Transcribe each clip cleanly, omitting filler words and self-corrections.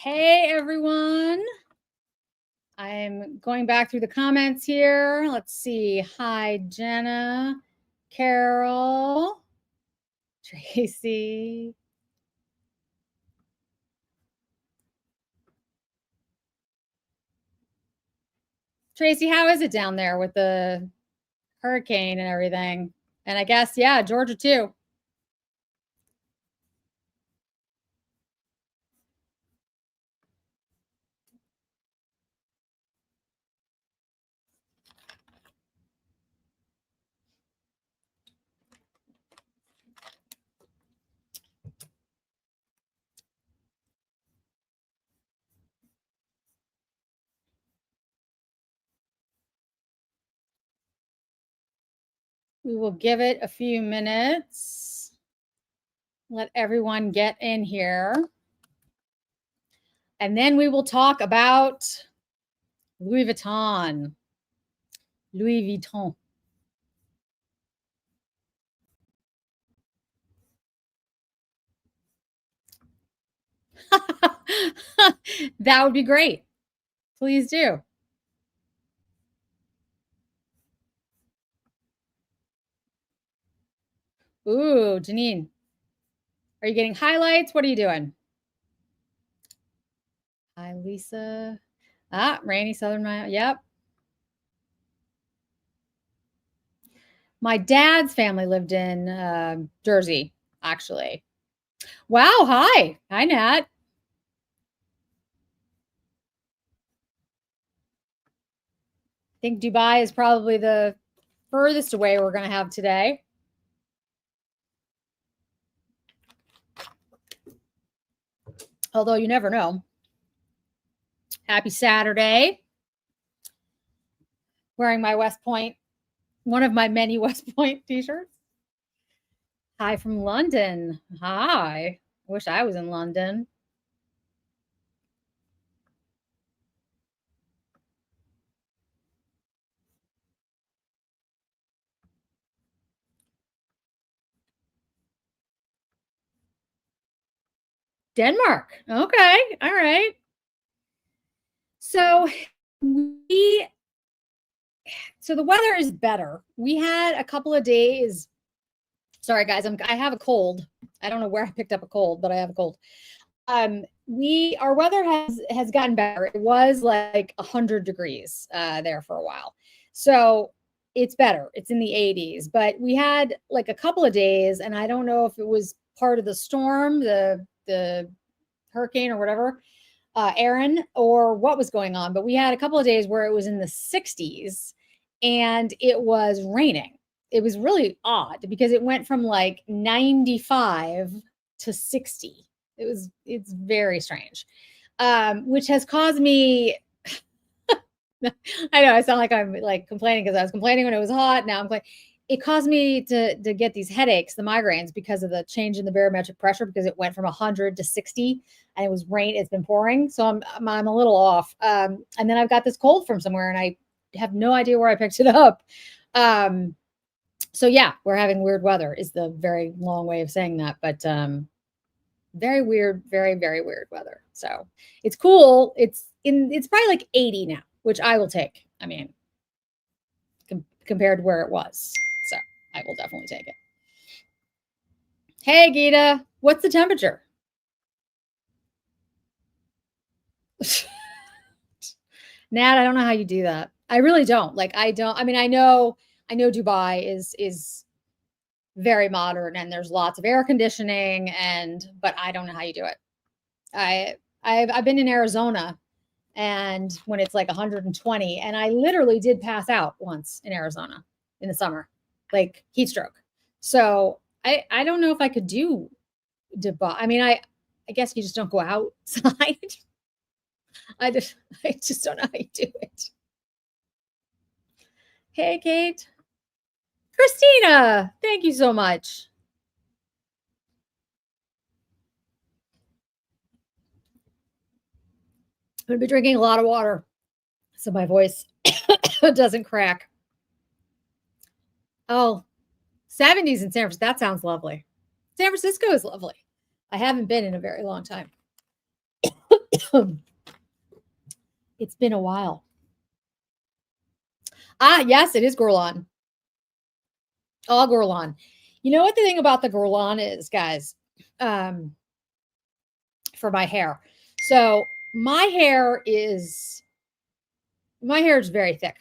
Hey, everyone. I'm going back through the comments here. Let's see. Hi, Jenna, Carol, Tracy. Tracy, how is it down there with the hurricane and everything? And I guess, yeah, Georgia too. We will give it a few minutes. Let everyone get in here. And then we will talk about Louis Vuitton. Louis Vuitton. That would be great. Please do. Ooh, Janine. Are you getting highlights? What are you doing? Hi, Lisa. Ah, rainy Southern Miami. Yep. My dad's family lived in Jersey, actually. Wow. Hi. Hi, Nat. I think Dubai is probably the furthest away we're going to have today. Although you never know. Happy Saturday. Wearing my West Point, one of my many West Point t-shirts. Hi from London. Hi. I wish I was in London. Denmark. Okay. All right. So the weather is better. We had a couple of days. Sorry, guys. I have a cold. I don't know where I picked up a cold, but I have a cold. Our weather has gotten better. It was like 100 degrees there for a while. So it's better. It's in the 80s, but we had like a couple of days, and I don't know if it was part of the storm, the hurricane or whatever, Aaron, or what was going on, but we had a couple of days where it was in the 60s and it was raining. It was really odd because it went from like 95 to 60. It's very strange, which has caused me. I know I sound like I'm like complaining because I was complaining when it was hot. Now I'm like, it caused me to get these headaches, the migraines, because of the change in the barometric pressure, because it went from 100 to 60 and it was rain. It's been pouring. So I'm a little off. And then I've got this cold from somewhere and I have no idea where I picked it up. So yeah, we're having weird weather is the very long way of saying that. But very weird, very, very weird weather. So it's cool. It's probably like 80 now, which I will take. I mean, compared to where it was. So I will definitely take it. Hey, Gita, what's the temperature? Nat, I don't know how you do that. I really don't. Like, I don't. I mean, I know Dubai is very modern and there's lots of air conditioning, but I don't know how you do it. I've been in Arizona, and when it's like 120, and I literally did pass out once in Arizona in the summer, like heat stroke. So I don't know if I could do Dubai. I mean, I guess you just don't go outside. I just don't know how you do it. Hey, Kate. Christina, thank you so much. I'm going to be drinking a lot of water so my voice doesn't crack. Oh, 70s in San Francisco. That sounds lovely. San Francisco is lovely. I haven't been in a very long time. It's been a while. Ah, yes, it is Guerlain. All Guerlain. You know what the thing about the Guerlain is, guys? For my hair. So my hair is very thick,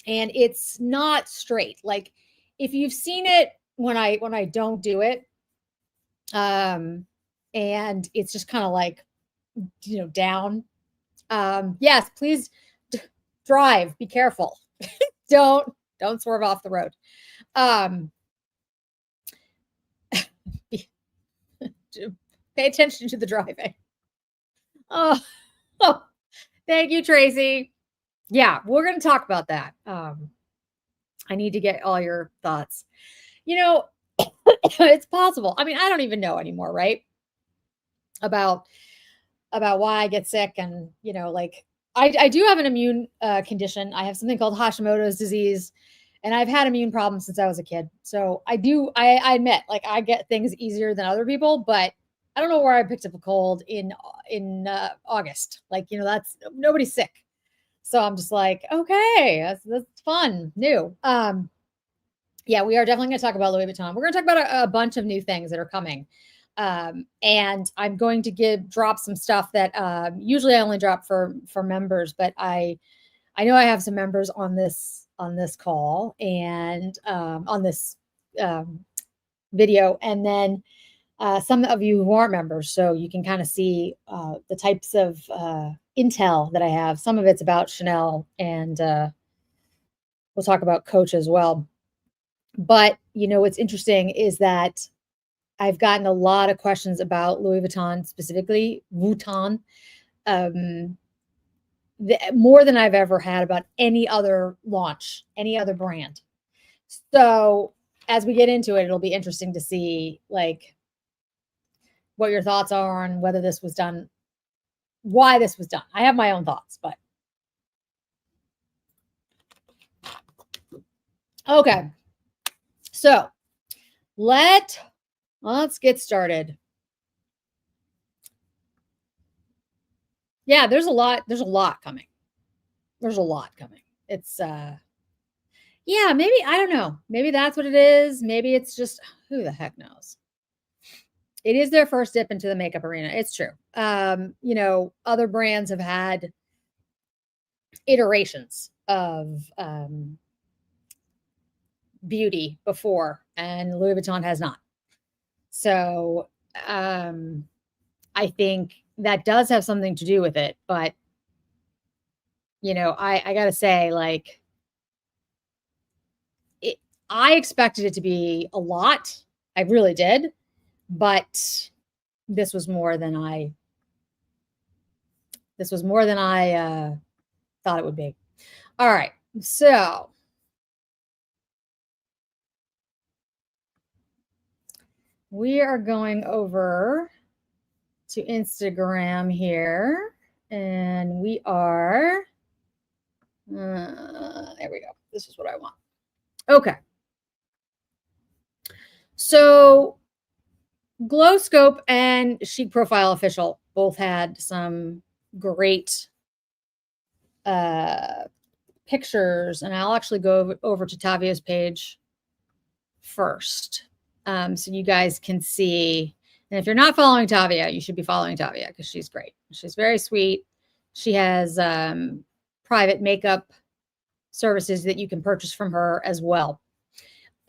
and it's not straight. Like if you've seen it when I don't do it, and it's just kind of like down. Yes, please drive. Be careful. don't swerve off the road. Pay attention to the driving. Oh, thank you, Tracy. Yeah, we're going to talk about that. I need to get all your thoughts. It's possible. I mean, I don't even know anymore, right? About why I get sick, and like I do have an immune condition. I have something called Hashimoto's disease, and I've had immune problems since I was a kid. So I admit, like, I get things easier than other people, but I don't know where I picked up a cold in August. Like, that's nobody's sick. So I'm just like, okay, that's fun, new. Yeah, we are definitely going to talk about Louis Vuitton. We're going to talk about a bunch of new things that are coming. And I'm going to drop some stuff that usually I only drop for members, but I know I have some members on this call and on this video, and then some of you who aren't members, so you can kind of see the types of intel that I have. Some of it's about Chanel, and we'll talk about Coach as well. But what's interesting is that I've gotten a lot of questions about Louis Vuitton, specifically Vuitton, more than I've ever had about any other launch, any other brand. So as we get into it, it'll be interesting to see like what your thoughts are on whether this was done, why this was done. I have my own thoughts, but okay. So let's get started. Yeah, there's a lot coming. There's a lot coming. It's yeah, maybe, I don't know. Maybe that's what it is. Maybe it's just, who the heck knows. It is their first dip into the makeup arena. It's true. Other brands have had iterations of beauty before, and Louis Vuitton has not. So I think that does have something to do with it. But, I got to say, like, I expected it to be a lot. I really did. But this was more than I thought it would be. All right. So we are going over to Instagram here, and we are, there we go. This is what I want. Okay. So Glow Scope and Chic Profile Official both had some great pictures, and I'll actually go over to Tavia's page first, so you guys can see. And if you're not following Tavia, you should be following Tavia because she's great. She's very sweet. She has private makeup services that you can purchase from her as well.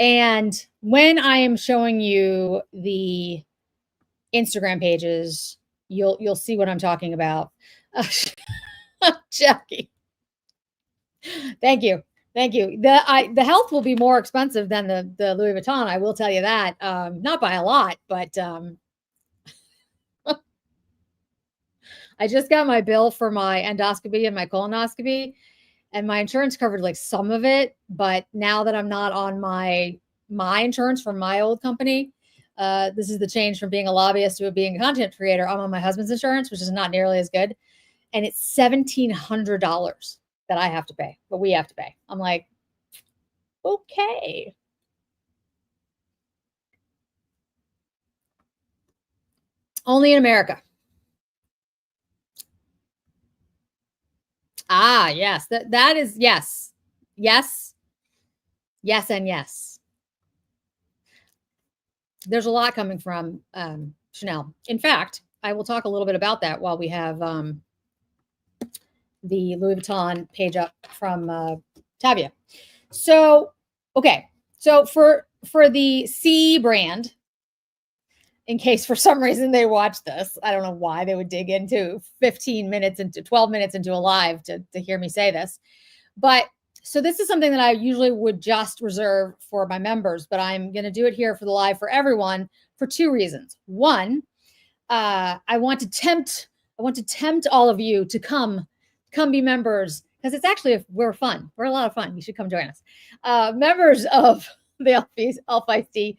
And when I am showing you the Instagram pages, you'll see what I'm talking about. Jackie, thank you. The health will be more expensive than the Louis Vuitton. I will tell you that. Not by a lot, but I just got my bill for my endoscopy and my colonoscopy, and my insurance covered like some of it. But now that I'm not on my insurance from my old company, this is the change from being a lobbyist to being a content creator. I'm on my husband's insurance, which is not nearly as good. And it's $1,700 that I have to pay, but we have to pay. I'm like, okay. Only in America. Yes. That is yes. Yes. Yes and yes. There's a lot coming from Chanel. In fact, I will talk a little bit about that while we have the Louis Vuitton page up from Tavia. So, okay. So for the C brand, in case for some reason they watch this, I don't know why they would dig into 15 minutes into 12 minutes into a live to hear me say this. But so this is something that I usually would just reserve for my members, but I'm going to do it here for the live for everyone for two reasons. One, I want to tempt all of you to come be members, because it's actually we're fun. We're a lot of fun. You should come join us. Members of the All Feisty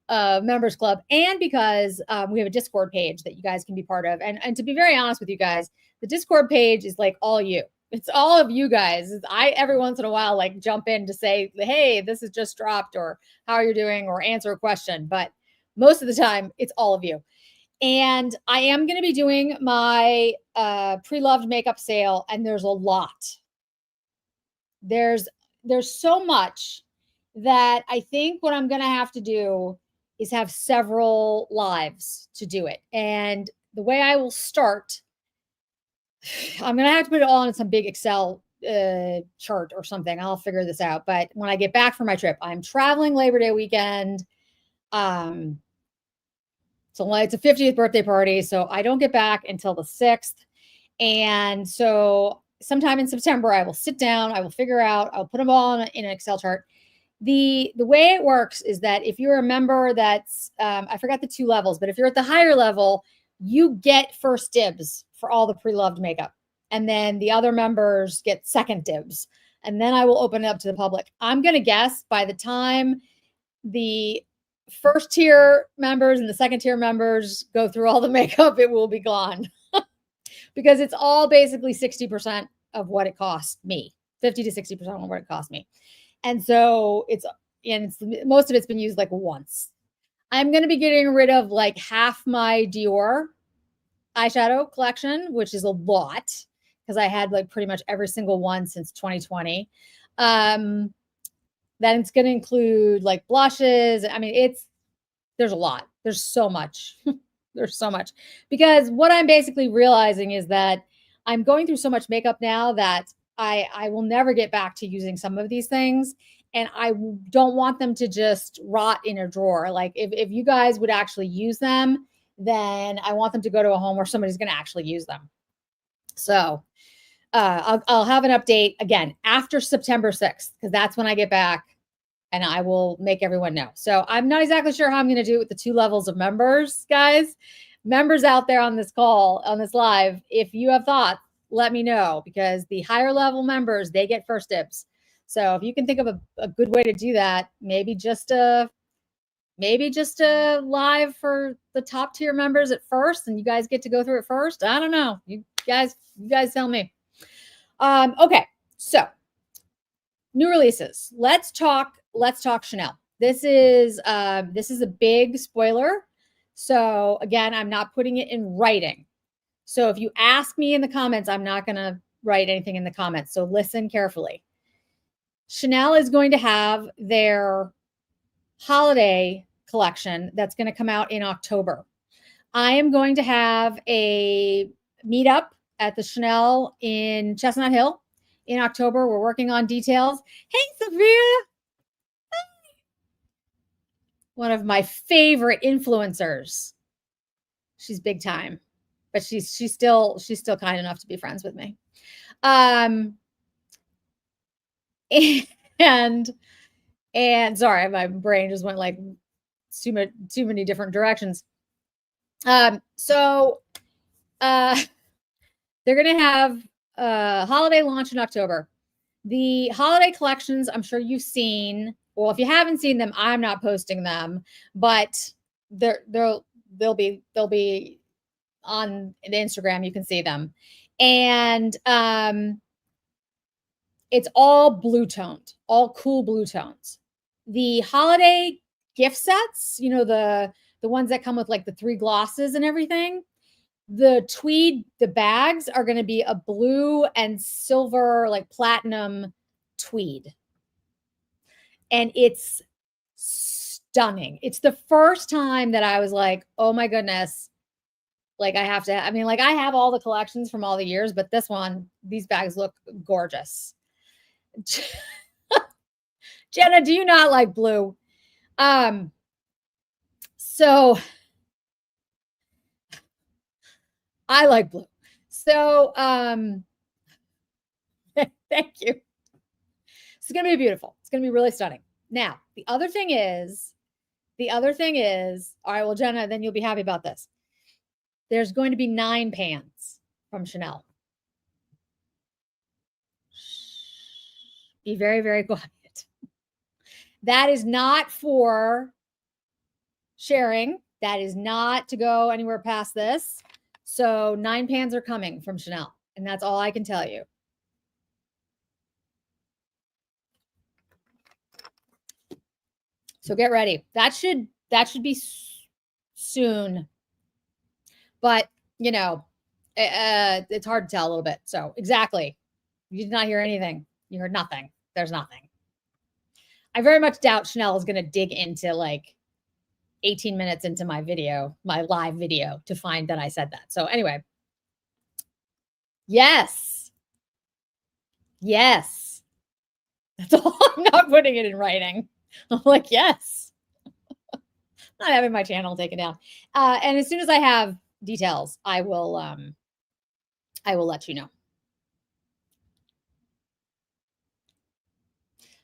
members club, and because we have a Discord page that you guys can be part of. And to be very honest with you guys, the Discord page is like all you. It's all of you guys. I every once in a while like jump in to say, hey, this is just dropped, or how are you doing, or answer a question. But most of the time, it's all of you. And I am going to be doing my pre-loved makeup sale, and there's a lot. There's so much that I think what I'm going to have to do is have several lives to do it. And the way I will start, I'm going to have to put it all in some big Excel chart or something. I'll figure this out. But when I get back from my trip, I'm traveling Labor Day weekend. So it's a 50th birthday party. So I don't get back until the 6th. And so sometime in September, I will sit down, I will figure out, I'll put them all in an Excel chart. The way it works is that if you're a member that's, I forgot the 2 levels, but if you're at the higher level, you get first dibs for all the pre-loved makeup. And then the other members get second dibs. And then I will open it up to the public. I'm going to guess by the time the first tier members and the second tier members go through all the makeup, it will be gone. Because it's all basically 60% of what it cost me, 50 to 60% of what it cost me. And so most of it's been used like once. I'm going to be getting rid of like half my Dior eyeshadow collection, which is a lot because I had like pretty much every single one since 2020. Then it's going to include like blushes. I mean, there's a lot. There's so much. There's so much, because what I'm basically realizing is that I'm going through so much makeup now that I will never get back to using some of these things. And I don't want them to just rot in a drawer. Like if you guys would actually use them, then I want them to go to a home where somebody's going to actually use them. So I'll have an update again after September 6th, because that's when I get back. And I will make everyone know. So I'm not exactly sure how I'm going to do it with the 2 levels of members, guys. Members out there on this call, on this live, if you have thoughts, let me know, because the higher level members, they get first dibs. So if you can think of a good way to do that, maybe just a live for the top tier members at first, and you guys get to go through it first. I don't know. You guys tell me. Okay. So new releases. Let's talk Chanel. This is a big spoiler. So again, I'm not putting it in writing. So if you ask me in the comments, I'm not going to write anything in the comments. So listen carefully. Chanel is going to have their holiday collection that's going to come out in October. I am going to have a meetup at the Chanel in Chestnut Hill in October. We're working on details. Hey, Sophia. One of my favorite influencers. She's big time, but she's still kind enough to be friends with me. And sorry, my brain just went like too many different directions. So they're going to have a holiday launch in October. The holiday collections, I'm sure you've seen. Well, if you haven't seen them, I'm not posting them, but they'll be on the Instagram. You can see them. And it's all blue toned, all cool blue tones. The holiday gift sets, the ones that come with like the 3 glosses and everything, The tweed, the bags are going to be a blue and silver, like platinum tweed. And it's stunning. It's the first time that I was like, oh my goodness. Like I have to, I mean, like I have all the collections from all the years, but this one, these bags look gorgeous. Jenna, do you not like blue? So I like blue. So, thank you. It's going to be beautiful. It's going to be really stunning. Now, the other thing is, all right, well, Jenna, then you'll be happy about this. There's going to be 9 pans from Chanel. Be very, very quiet. That is not for sharing. That is not to go anywhere past this. So 9 pans are coming from Chanel, and that's all I can tell you. So get ready. That should be soon. But, you know, it's hard to tell a little bit. So exactly. You did not hear anything. You heard nothing. There's nothing. I very much doubt Chanel is going to dig into like 18 minutes into my video, my live video, to find that I said that. So anyway. Yes. Yes. That's all. I'm not putting it in writing. I'm like, yes. Not having my channel taken down. And as soon as I have details, I will let you know.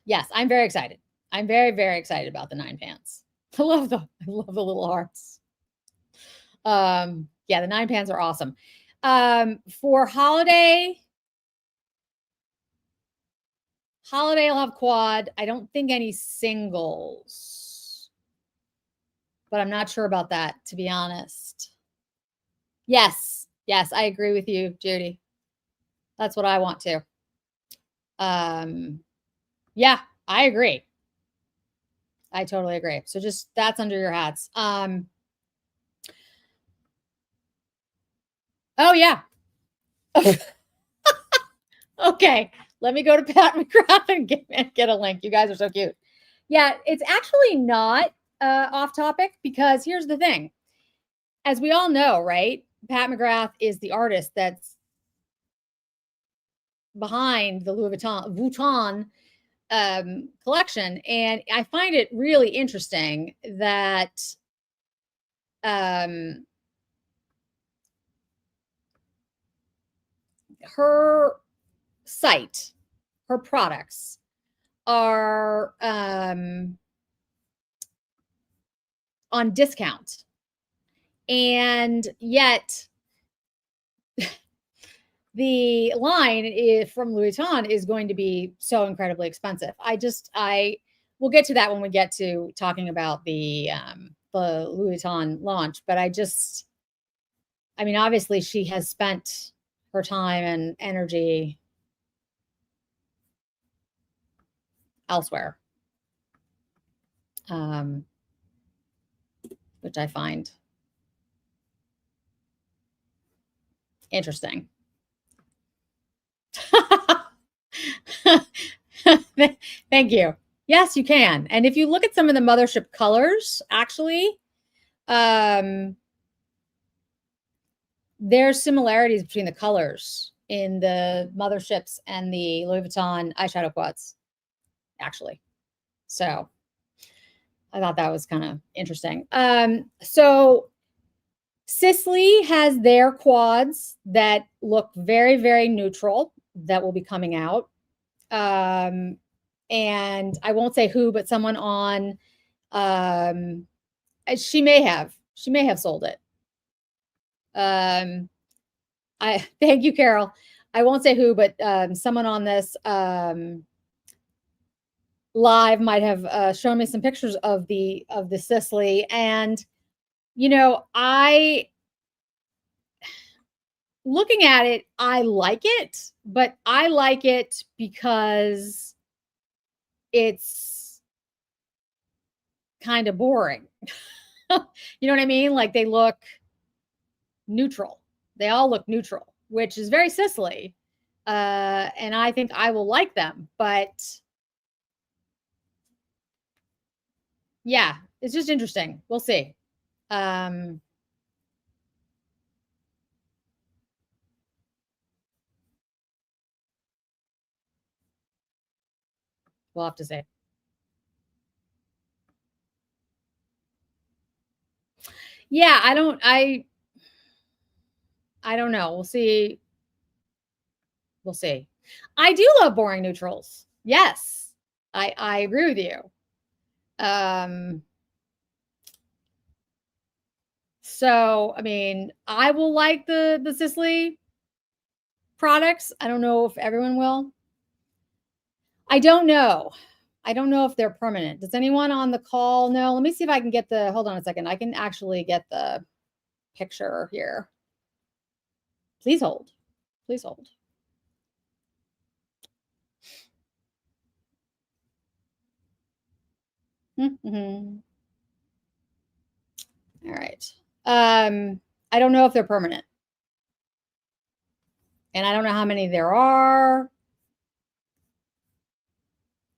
Yes, I'm very excited. I'm very, very excited about the 9 pans. I love the little hearts. Yeah, the 9 pans are awesome. For holiday, I'll have quad. I don't think any singles, but I'm not sure about that, to be honest. Yes, I agree with you, Judy. That's what I want to. Yeah, I agree. I totally agree. So just that's under your hats. Oh yeah. Okay. Let me go to Pat McGrath and get a link. You guys are so cute. Yeah, it's actually not off topic because here's the thing. As we all know, right? Pat McGrath is the artist that's behind the Louis Vuitton collection. And I find it really interesting that her site, her products are on discount. And yet the line from Louis Vuitton is going to be so incredibly expensive. I will get to that when we get to talking about the Louis Vuitton launch, but I mean, obviously she has spent her time and energy elsewhere, which I find interesting. Thank you. Yes, you can. And if you look at some of the mothership colors, actually, there's similarities between the colors in the motherships and the Louis Vuitton eyeshadow quads, actually. So I thought that was kind of interesting. So Sisley has their quads that look very, very neutral that will be coming out. And I won't say who, but someone on, she may have sold it. Thank you, Carol. I won't say who, but someone on this live might have shown me some pictures of the Sisley, and you know, looking at it, I like it, but I like it because it's kind of boring. You know what I mean? Like they look neutral. They all look neutral, which is very Sicily. And I think I will like them, but yeah, it's just interesting. We'll see. We'll have to see. Yeah, I don't know. We'll see. We'll see. I do love boring neutrals. Yes. I agree with you. So I mean, I will like the Sicily products. I don't know if everyone will. I don't know. I don't know if they're permanent. Does anyone on the call know? Let me see if I can get the, hold on a second. I can actually get the picture here. Please hold. Please hold. Mm-hmm. All right. I don't know if they're permanent. And I don't know how many there are.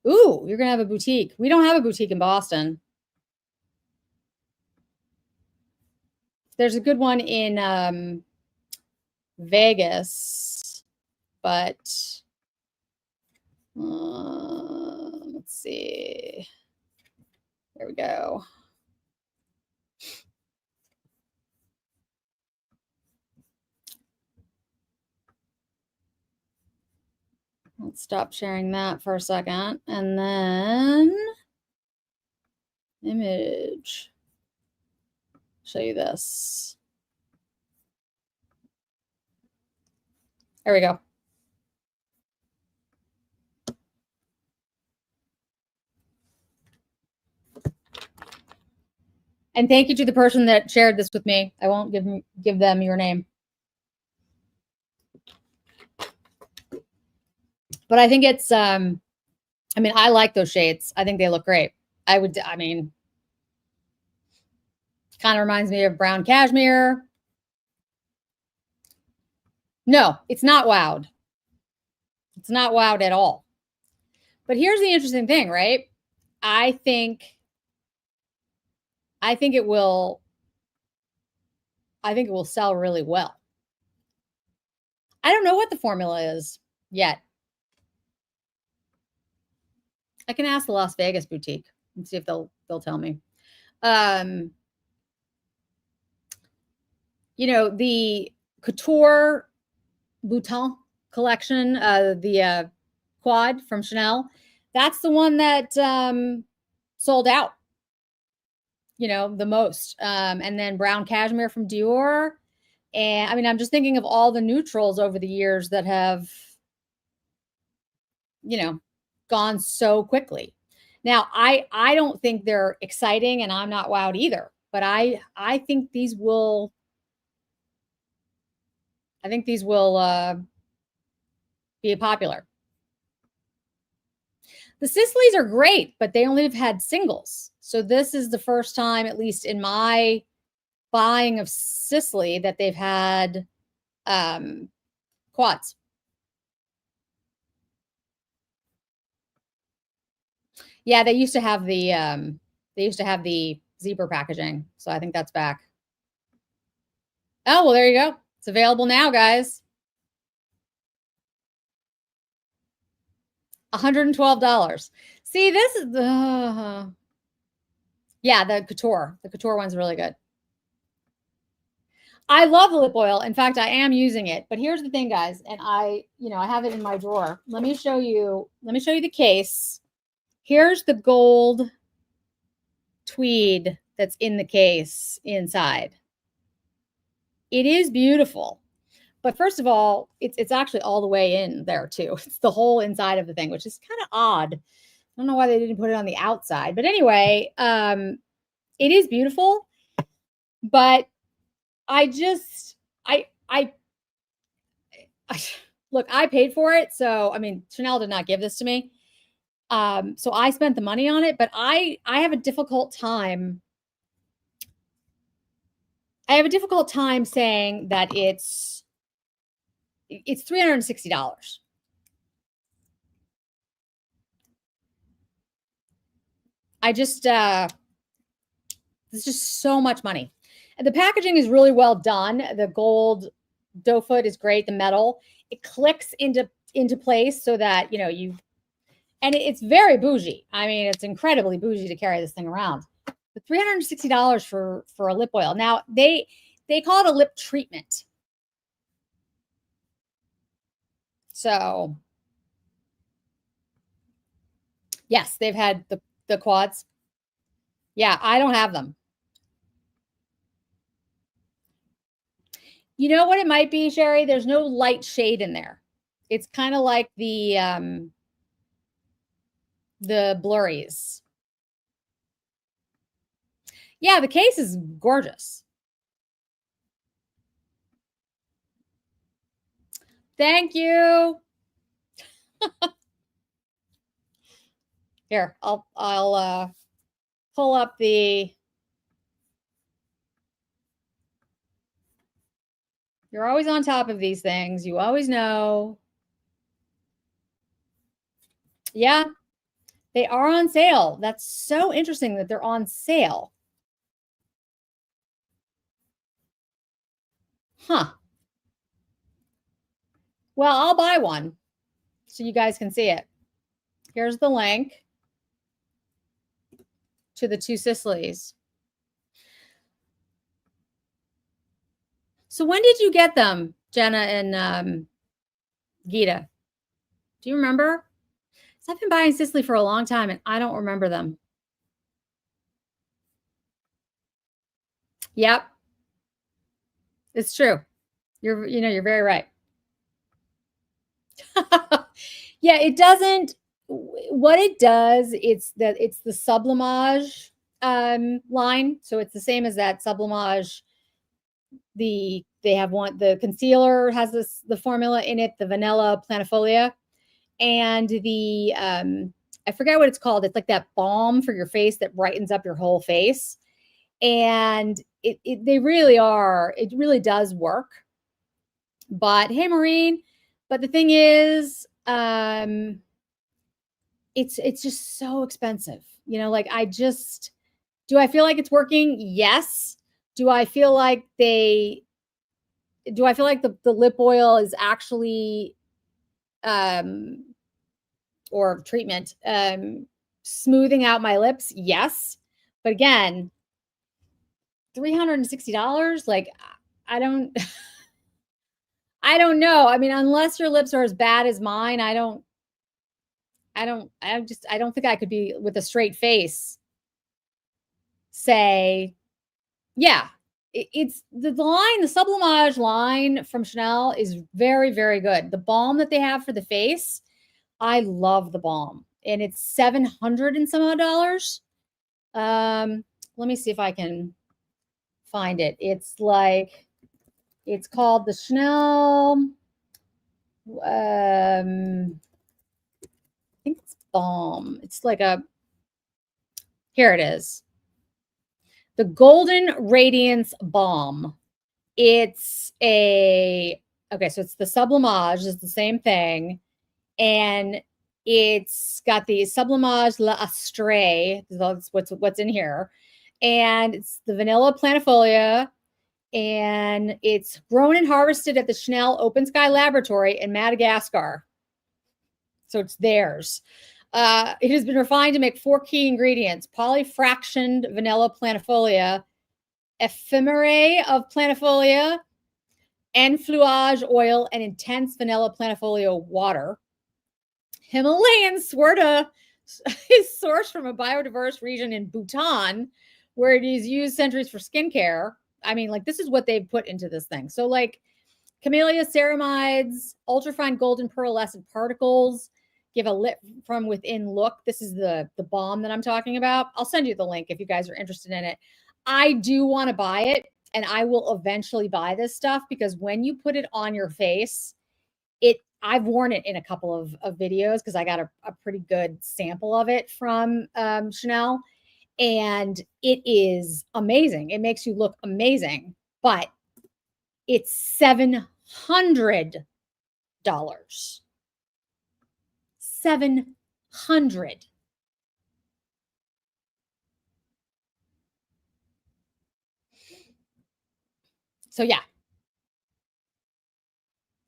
Ooh, you're going to have a boutique. We don't have a boutique in Boston. There's a good one in Vegas, but let's see. There we go. Let's stop sharing that for a second. And then image. Show you this. There we go. And thank you to the person that shared this with me. I won't give them your name. But I think it's, I mean, I like those shades. I think they look great. I mean, kind of reminds me of brown cashmere. No, it's not wowed. It's not wowed at all. But here's the interesting thing, right? I think it will sell really well. I don't know what the formula is yet. I can ask the Las Vegas boutique and see if they'll tell me. You know, the Couture Vuitton collection, the quad from Chanel, that's the one that sold out, you know, the most. And then brown cashmere from Dior. And I mean, I'm just thinking of all the neutrals over the years that have, you know, gone so quickly. Now, I don't think they're exciting, and I'm not wowed either. But I think these will. I think these will be popular. The Sicilies are great, but they only have had singles. So this is the first time, at least in my buying of Sicily, that they've had quads. Yeah, they used to have the zebra packaging. So I think that's back. Oh, well, there you go. It's available now, guys. $112. See, this is the yeah, the Couture. The Couture one's really good. I love the lip oil. In fact, I am using it. But here's the thing, guys, and I have it in my drawer. Let me show you the case. Here's the gold tweed that's in the case inside. It is beautiful. But first of all, it's actually all the way in there too. It's the whole inside of the thing, which is kind of odd. I don't know why they didn't put it on the outside. But anyway, it is beautiful. But I look, I paid for it. So, I mean, Chanel did not give this to me. So I spent the money on it, but I have a difficult time I have a difficult time saying that it's $360. I just it's just so much money. And the packaging is really well done. The gold doe foot is great. The metal, it clicks into place so that, you know, and it's very bougie. I mean, it's incredibly bougie to carry this thing around. But $360 for a lip oil. Now, they call it a lip treatment. So, yes, they've had the quads. Yeah, I don't have them. You know what it might be, Sherry? There's no light shade in there. It's kind of like the blurries. Yeah, the case is gorgeous. Thank you. Here, I'll pull up the. You're always on top of these things. You always know. Yeah, they are on sale. That's so interesting that they're on sale. Huh. Well, I'll buy one so you guys can see it. Here's the link to the two Sicilies. So when did you get them, Jenna and Gita? Do you remember? I've been buying Sicily for a long time and I don't remember them. Yep. It's true. You're very right. Yeah, it doesn't. What it does, it's the sublimage line. So it's the same as that sublimage. They have the concealer has the formula in it, the vanilla planifolia, and the I forget what it's called. It's like that balm for your face that brightens up your whole face. And they really are. It really does work. But hey, Maureen. But the thing is, it's just so expensive. You know, like do I feel like it's working? Yes. Do I feel like the lip oil is actually or treatment smoothing out my lips? Yes. But again, $360, like I don't I don't know. I mean, unless your lips are as bad as mine, I don't think I could be with a straight face say, yeah, it's the sublimage line from Chanel is very, very good. The balm that they have for the face, I love the balm, and it's $700 and some odd dollars. Let me see if I can find it. It's called the Chanel. I think it's balm. It's like here it is. The Golden Radiance Balm. It's okay, so it's the sublimage, it's the same thing. And it's got the sublimage l'Astray. That's what's in here. And it's the vanilla planifolia. And it's grown and harvested at the Chanel Open Sky Laboratory in Madagascar. So it's theirs. It has been refined to make 4 key ingredients: polyfractioned vanilla planifolia, ephemerae of planifolia, enfleurage oil, and intense vanilla planifolia water. Himalayan Swerta is sourced from a biodiverse region in Bhutan, where it is used centuries for skincare. I mean, like, this is what they've put into this thing. So, like, camellia ceramides, ultrafine golden pearlescent particles give a lit from within look. This is the balm that I'm talking about. I'll send you the link if you guys are interested in it. I do want to buy it, and I will eventually buy this stuff, because when you put it on your face, I've worn it in a couple of videos because I got a pretty good sample of it from Chanel, and it is amazing. It makes you look amazing. but it's $700. $700. So yeah.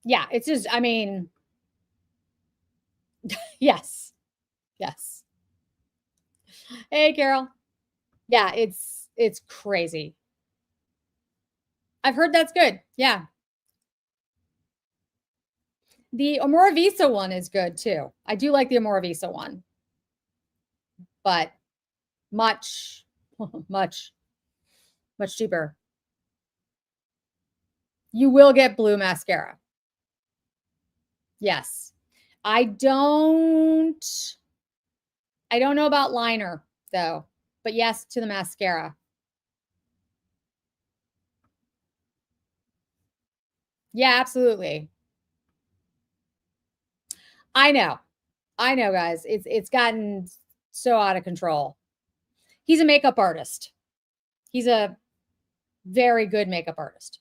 Yeah, it's just, I mean, yes. Yes. Hey, Carol. Yeah, it's crazy. I've heard that's good. Yeah. The Amora Visa one is good too. I do like the Amora Visa one, but much, much, much cheaper. You will get blue mascara. Yes. I don't know about liner though, but yes to the mascara. Yeah, absolutely. I know, guys. It's gotten so out of control. He's a makeup artist. He's a very good makeup artist.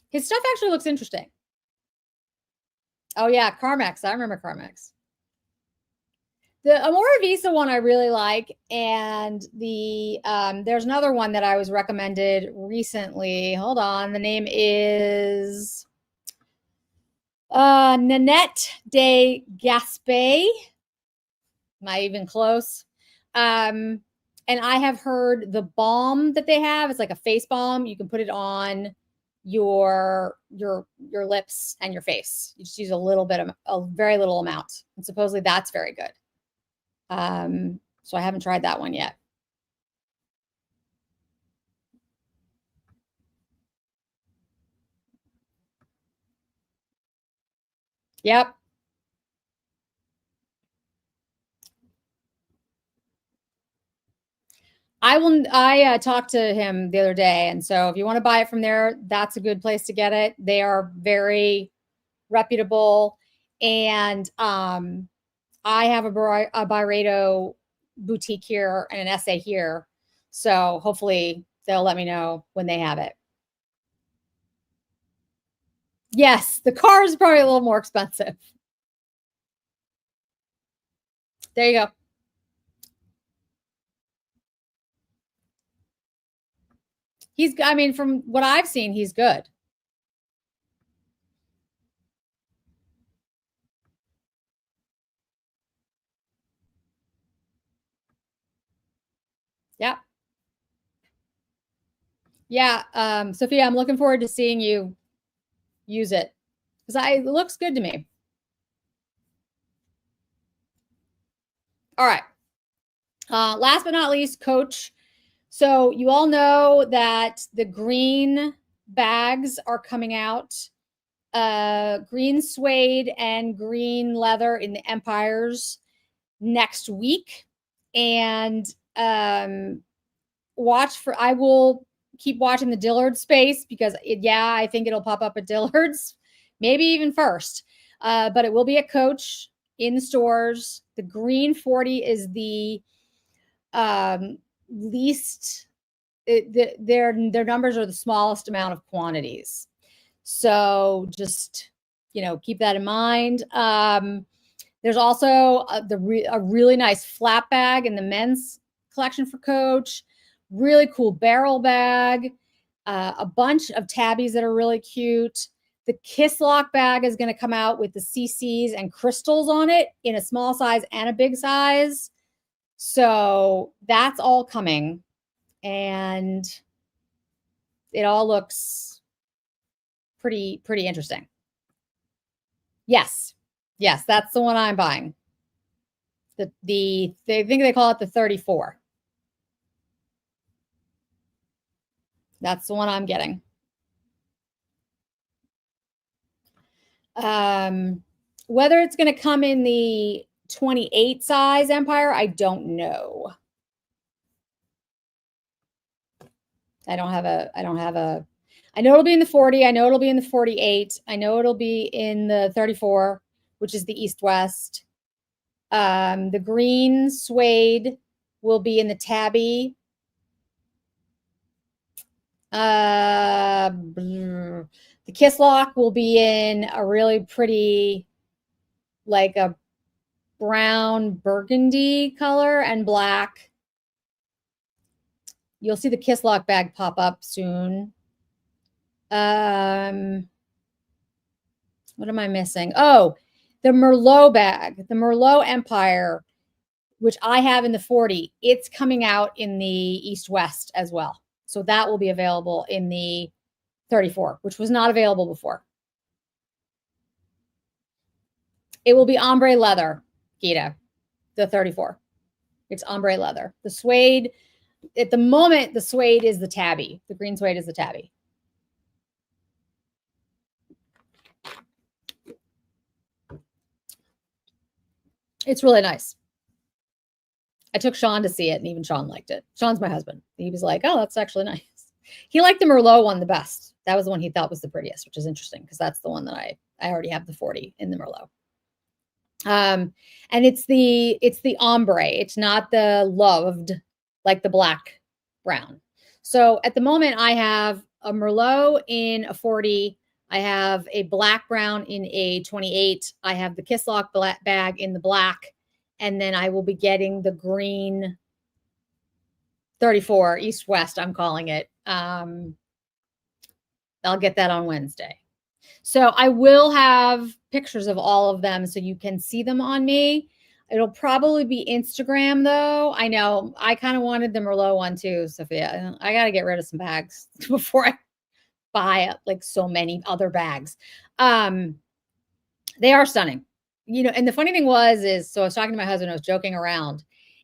His stuff actually looks interesting. Oh yeah, Carmex. I remember Carmex. The Amora Visa one I really like, and the there's another one that I was recommended recently. Hold on, the name is Nanette de Gaspé. Am I even close? And I have heard the balm that they have, it's like a face balm. You can put it on your lips and your face. You just use a little bit of a very little amount. And supposedly that's very good. So I haven't tried that one yet. Yep. I talked to him the other day, and so if you want to buy it from there, that's a good place to get it. They are very reputable, and I have a Byredo boutique here and an essay here, so hopefully they'll let me know when they have it. Yes, the car is probably a little more expensive. There you go. I mean, from what I've seen, he's good. Yeah. Yeah. Sophia, I'm looking forward to seeing you use it because it looks good to me. All right. Last but not least, Coach. So you all know that the green bags are coming out. Green suede and green leather in the Empires next week. And I will keep watching the Dillard space because I think it'll pop up at Dillard's, maybe even first. But it will be at Coach in the stores. The green 40 is the least, their numbers are the smallest amount of quantities. So just, keep that in mind. There's also a really nice flap bag in the men's collection for Coach. Really cool barrel bag. A bunch of tabbies that are really cute. The Kiss Lock bag is going to come out with the CCs and crystals on it in a small size and a big size. So that's all coming. And it all looks pretty interesting. Yes. Yes, that's the one I'm buying. They think they call it the 34. That's the one I'm getting. Whether it's going to come in the 28 size Empire, I don't know. I know it'll be in the 40. I know it'll be in the 48. I know it'll be in the 34, which is the East-West. The green suede will be in the tabby. The Kiss Lock will be in a really pretty, like a brown burgundy color and black. You'll see the Kiss Lock bag pop up soon. What am I missing? Oh, the Merlot bag, the Merlot Empire, which I have in the 40. It's coming out in the East West as well. So that will be available in the 34, which was not available before. It will be ombre leather, Gita, the 34. It's ombre leather. The suede, at the moment, the suede is the tabby. The green suede is the tabby. It's really nice. I took Sean to see it, and even Sean liked it. Sean's my husband. He was like, oh, that's actually nice. He liked the Merlot one the best. That was the one he thought was the prettiest, which is interesting because that's the one that I already have the 40 in the Merlot. And it's the ombre. It's not the loved, like the black brown. So at the moment, I have a Merlot in a 40. I have a black brown in a 28. I have the Kiss Lock bag in the black. And then I will be getting the green 34, East West, I'm calling it. I'll get that on Wednesday. So I will have pictures of all of them so you can see them on me. It'll probably be Instagram, though. I know I kind of wanted the Merlot one too, Sophia. I got to get rid of some bags before I buy like so many other bags. They are stunning. You know, and the funny thing is, so I was talking to my husband, I was joking around,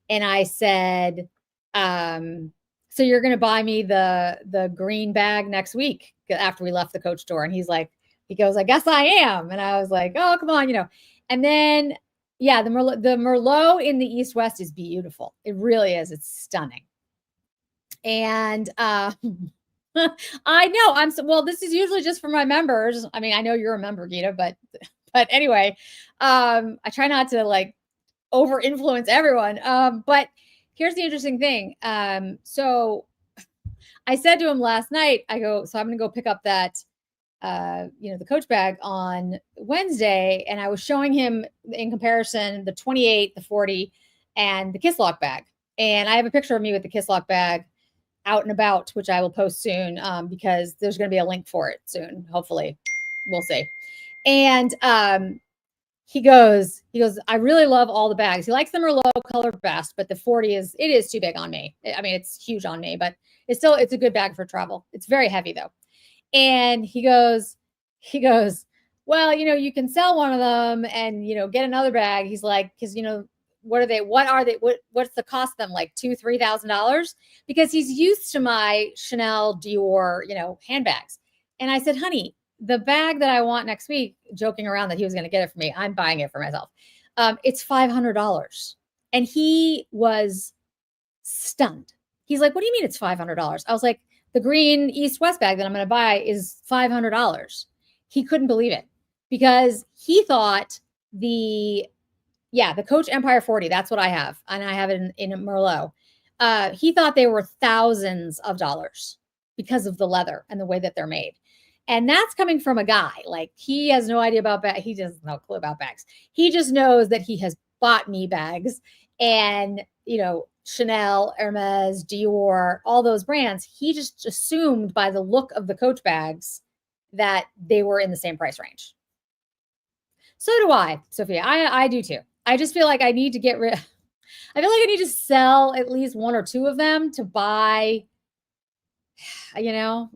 and I said, so you're going to buy me the green bag next week after we left the Coach store. And he goes, I guess I am. And I was like, oh, come on, you know. And then, yeah, the Merlot in the East West is beautiful. It really is. It's stunning. And I know well, this is usually just for my members. I mean, I know you're a member, Gita, but anyway, I try not to like over influence everyone. But here's the interesting thing. So I said to him last night, so I'm going to go pick up that, the Coach bag on Wednesday. And I was showing him in comparison, the 28, the 40 and the Kiss Lock bag. And I have a picture of me with the Kiss Lock bag out and about, which I will post soon, because there's going to be a link for it soon. Hopefully we'll see. And, he goes, I really love all the bags. He likes the Merlot color best, but the 40 it is too big on me. I mean, it's huge on me, but it's a good bag for travel. It's very heavy though. And he goes, well, you can sell one of them and, get another bag. He's like, cause what's the cost of them? Like $2,000-$3,000, because he's used to my Chanel, Dior, handbags. And I said, honey, the bag that I want next week, joking around that he was going to get it for me, I'm buying it for myself. It's $500. And he was stunned. He's like, what do you mean it's $500? I was like, the green East West bag that I'm going to buy is $500. He couldn't believe it because he thought the Coach Empire 40, that's what I have. And I have it in a Merlot. He thought they were thousands of dollars because of the leather and the way that they're made. And that's coming from a guy. Like, he has no idea about bags. He has no clue about bags. He just knows that he has bought me bags and, Chanel, Hermes, Dior, all those brands. He just assumed by the look of the Coach bags that they were in the same price range. So do I, Sophia. I do too. I just feel like I need to get rid. I feel like I need to sell at least one or two of them to buy, the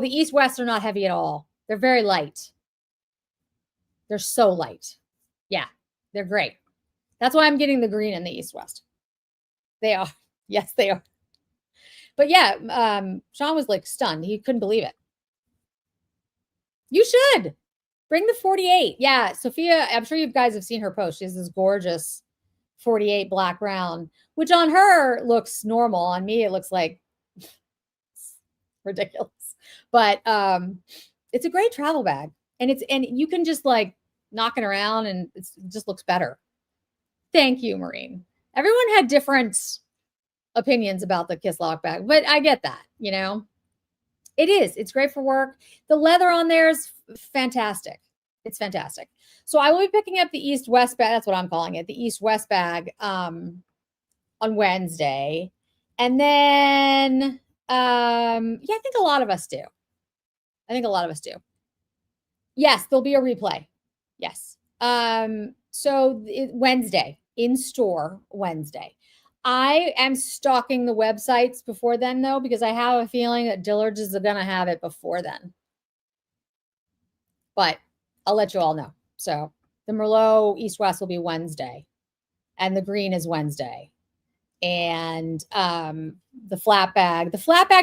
East West are not heavy at all. They're very light. They're so light. Yeah, they're great. That's why I'm getting the green in the East West. They are. Yes, they are. But yeah, Sean was like stunned. He couldn't believe it. You should bring the 48. Yeah, Sophia, I'm sure you guys have seen her post. She has this gorgeous 48 black brown, which on her looks normal. On me, it looks like ridiculous. But it's a great travel bag. And you can just like knock it around and it just looks better. Thank you, Maureen. Everyone had different opinions about the Kiss Lock bag, but I get that, you know. It is. It's great for work. The leather on there is fantastic. It's fantastic. So I will be picking up the East-West bag. That's what I'm calling it. The East-West bag on Wednesday. And then, yeah, I think a lot of us do. I think a lot of us do. Yes, there'll be a replay. Yes. So Wednesday, in store Wednesday. I am stalking the websites before then, though, because I have a feeling that Dillard's is going to have it before then. But I'll let you all know. So the Merlot East-West will be Wednesday, and the green is Wednesday. And the flat bag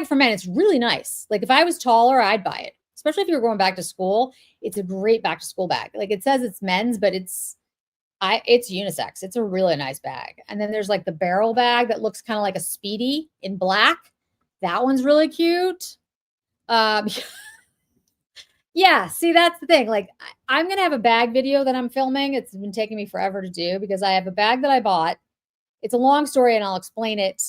for men, it's really nice. Like if I was taller, I'd buy it, especially if you're going back to school. It's a great back to school bag. Like it says it's men's, but it's unisex. It's a really nice bag. And then there's like the barrel bag that looks kind of like a Speedy in black. That one's really cute. Yeah, see, that's the thing. Like I'm going to have a bag video that I'm filming. It's been taking me forever to do because I have a bag that I bought. It's a long story and I'll explain it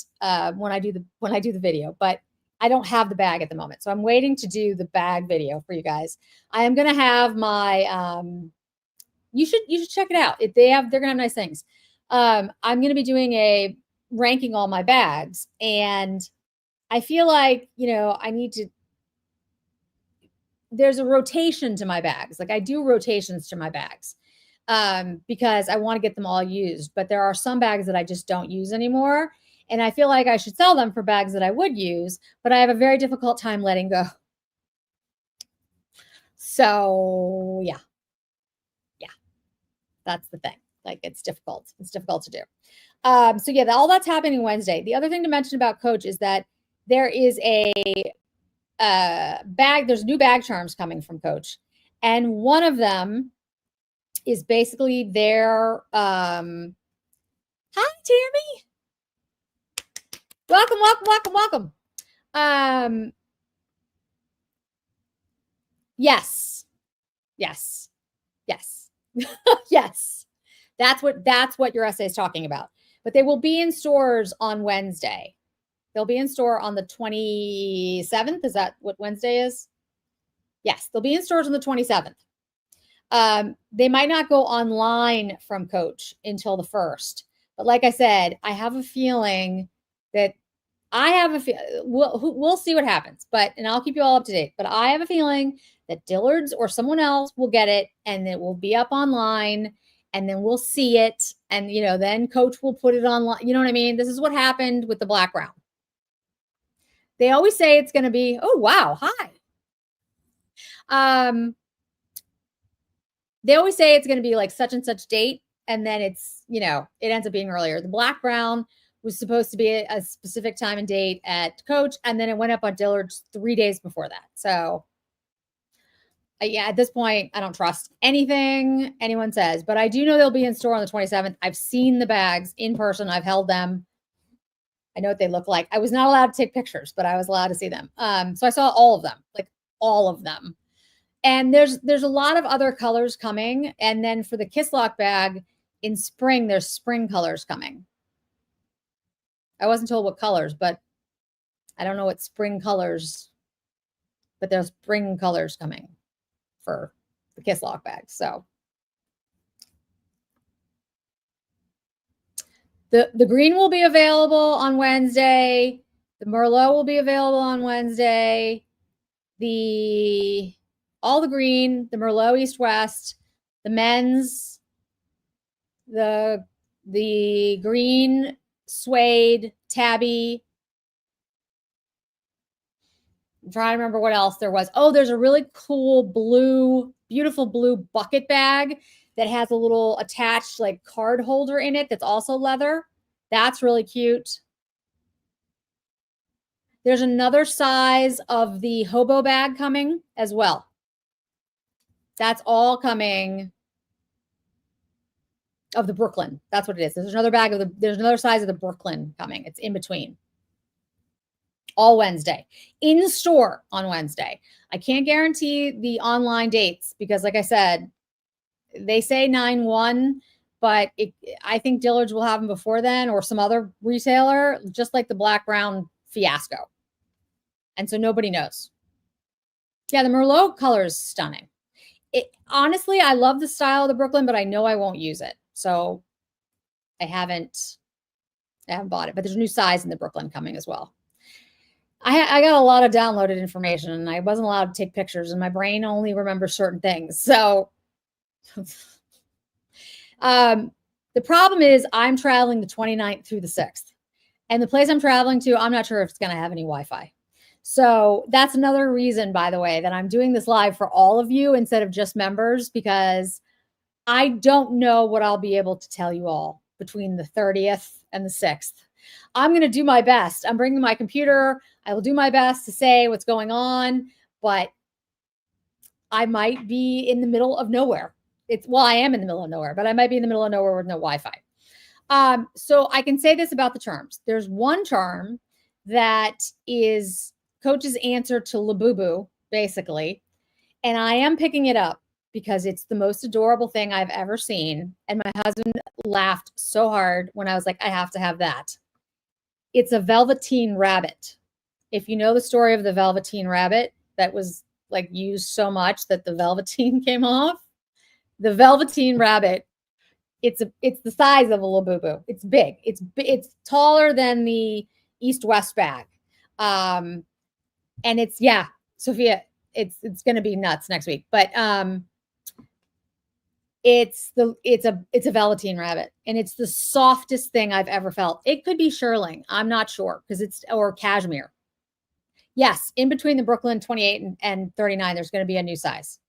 when I do the video, but I don't have the bag at the moment. So I'm waiting to do the bag video for you guys. I am going to have my you should check it out. They're going to have nice things. I'm going to be doing a ranking all my bags, and I feel like, you know, there's a rotation to my bags. Like I do rotations to my bags because I want to get them all used, but there are some bags that I just don't use anymore. And I feel like I should sell them for bags that I would use, but I have a very difficult time letting go. So yeah. That's the thing. Like it's difficult. It's difficult to do. So yeah, all that's happening Wednesday. The other thing to mention about Coach is that there is a bag. There's new bag charms coming from Coach, and one of them is basically their. Hi, Tammy. Welcome. Yes. Yes, that's what your essay is talking about. But they will be in stores on Wednesday. They'll be in store on the 27th. Is that what Wednesday is? Yes, they'll be in stores on the 27th. They might not go online from Coach until the 1st. But like I said, I have a feeling that we'll see what happens. And I'll keep you all up to date. But I have a feeling that Dillard's or someone else will get it, and it will be up online, and then we'll see it. And, you know, then Coach will put it online. You know what I mean? This is what happened with the black round. They always say it's going to be, oh, wow. Hi. They always say it's going to be like such and such date. And then it's, you know, it ends up being earlier. The black brown was supposed to be a specific time and date at Coach. And then it went up on Dillard's 3 days before that. So yeah, at this point, I don't trust anything anyone says, but I do know they'll be in store on the 27th. I've seen the bags in person. I've held them. I know what they look like. I was not allowed to take pictures, but I was allowed to see them. So I saw all of them, like all of them. And there's a lot of other colors coming. And then for the Kiss Lock bag in spring, there's spring colors coming. I wasn't told what colors, but I don't know what spring colors, but there's spring colors coming for the Kiss Lock bag. So the green will be available on Wednesday. The Merlot will be available on Wednesday. All the green, the Merlot East-West, the men's, the green suede tabby. I'm trying to remember what else there was. Oh, there's a really cool beautiful blue bucket bag that has a little attached like card holder in it that's also leather. That's really cute. There's another size of the hobo bag coming as well. That's all coming of the Brooklyn. That's what it is. There's another size of the Brooklyn coming. It's in between. All Wednesday. In store on Wednesday. I can't guarantee the online dates because, like I said, they say 9/1, but I think Dillard's will have them before then, or some other retailer, just like the black brown fiasco. And so nobody knows. Yeah, the Merlot color is stunning. Honestly, I love the style of the Brooklyn, but I know I won't use it. So I haven't bought it, but there's a new size in the Brooklyn coming as well. I got a lot of downloaded information, and I wasn't allowed to take pictures, and my brain only remembers certain things. So the problem is I'm traveling the 29th through the 6th, and the place I'm traveling to, I'm not sure if it's going to have any Wi-Fi. So that's another reason, by the way, that I'm doing this live for all of you instead of just members, because I don't know what I'll be able to tell you all between the 30th and the 6th. I'm going to do my best. I'm bringing my computer. I will do my best to say what's going on, but I might be in the middle of nowhere. I am in the middle of nowhere, but I might be in the middle of nowhere with no Wi-Fi. So I can say this about the charms. There's one charm that is Coach's answer to Labubu, basically, and I am picking it up because it's the most adorable thing I've ever seen. And my husband laughed so hard when I was like, I have to have that. It's a velveteen rabbit. If you know the story of the velveteen rabbit that was like used so much that the velveteen came off, the velveteen rabbit, it's the size of a Labubu. It's big. It's taller than the East-West bag. And it's, yeah, Sophia, it's going to be nuts next week. But it's a velveteen rabbit, and it's the softest thing I've ever felt. It could be shearling. I'm not sure, because or cashmere. Yes, in between the Brooklyn 28 and 39, there's going to be a new size.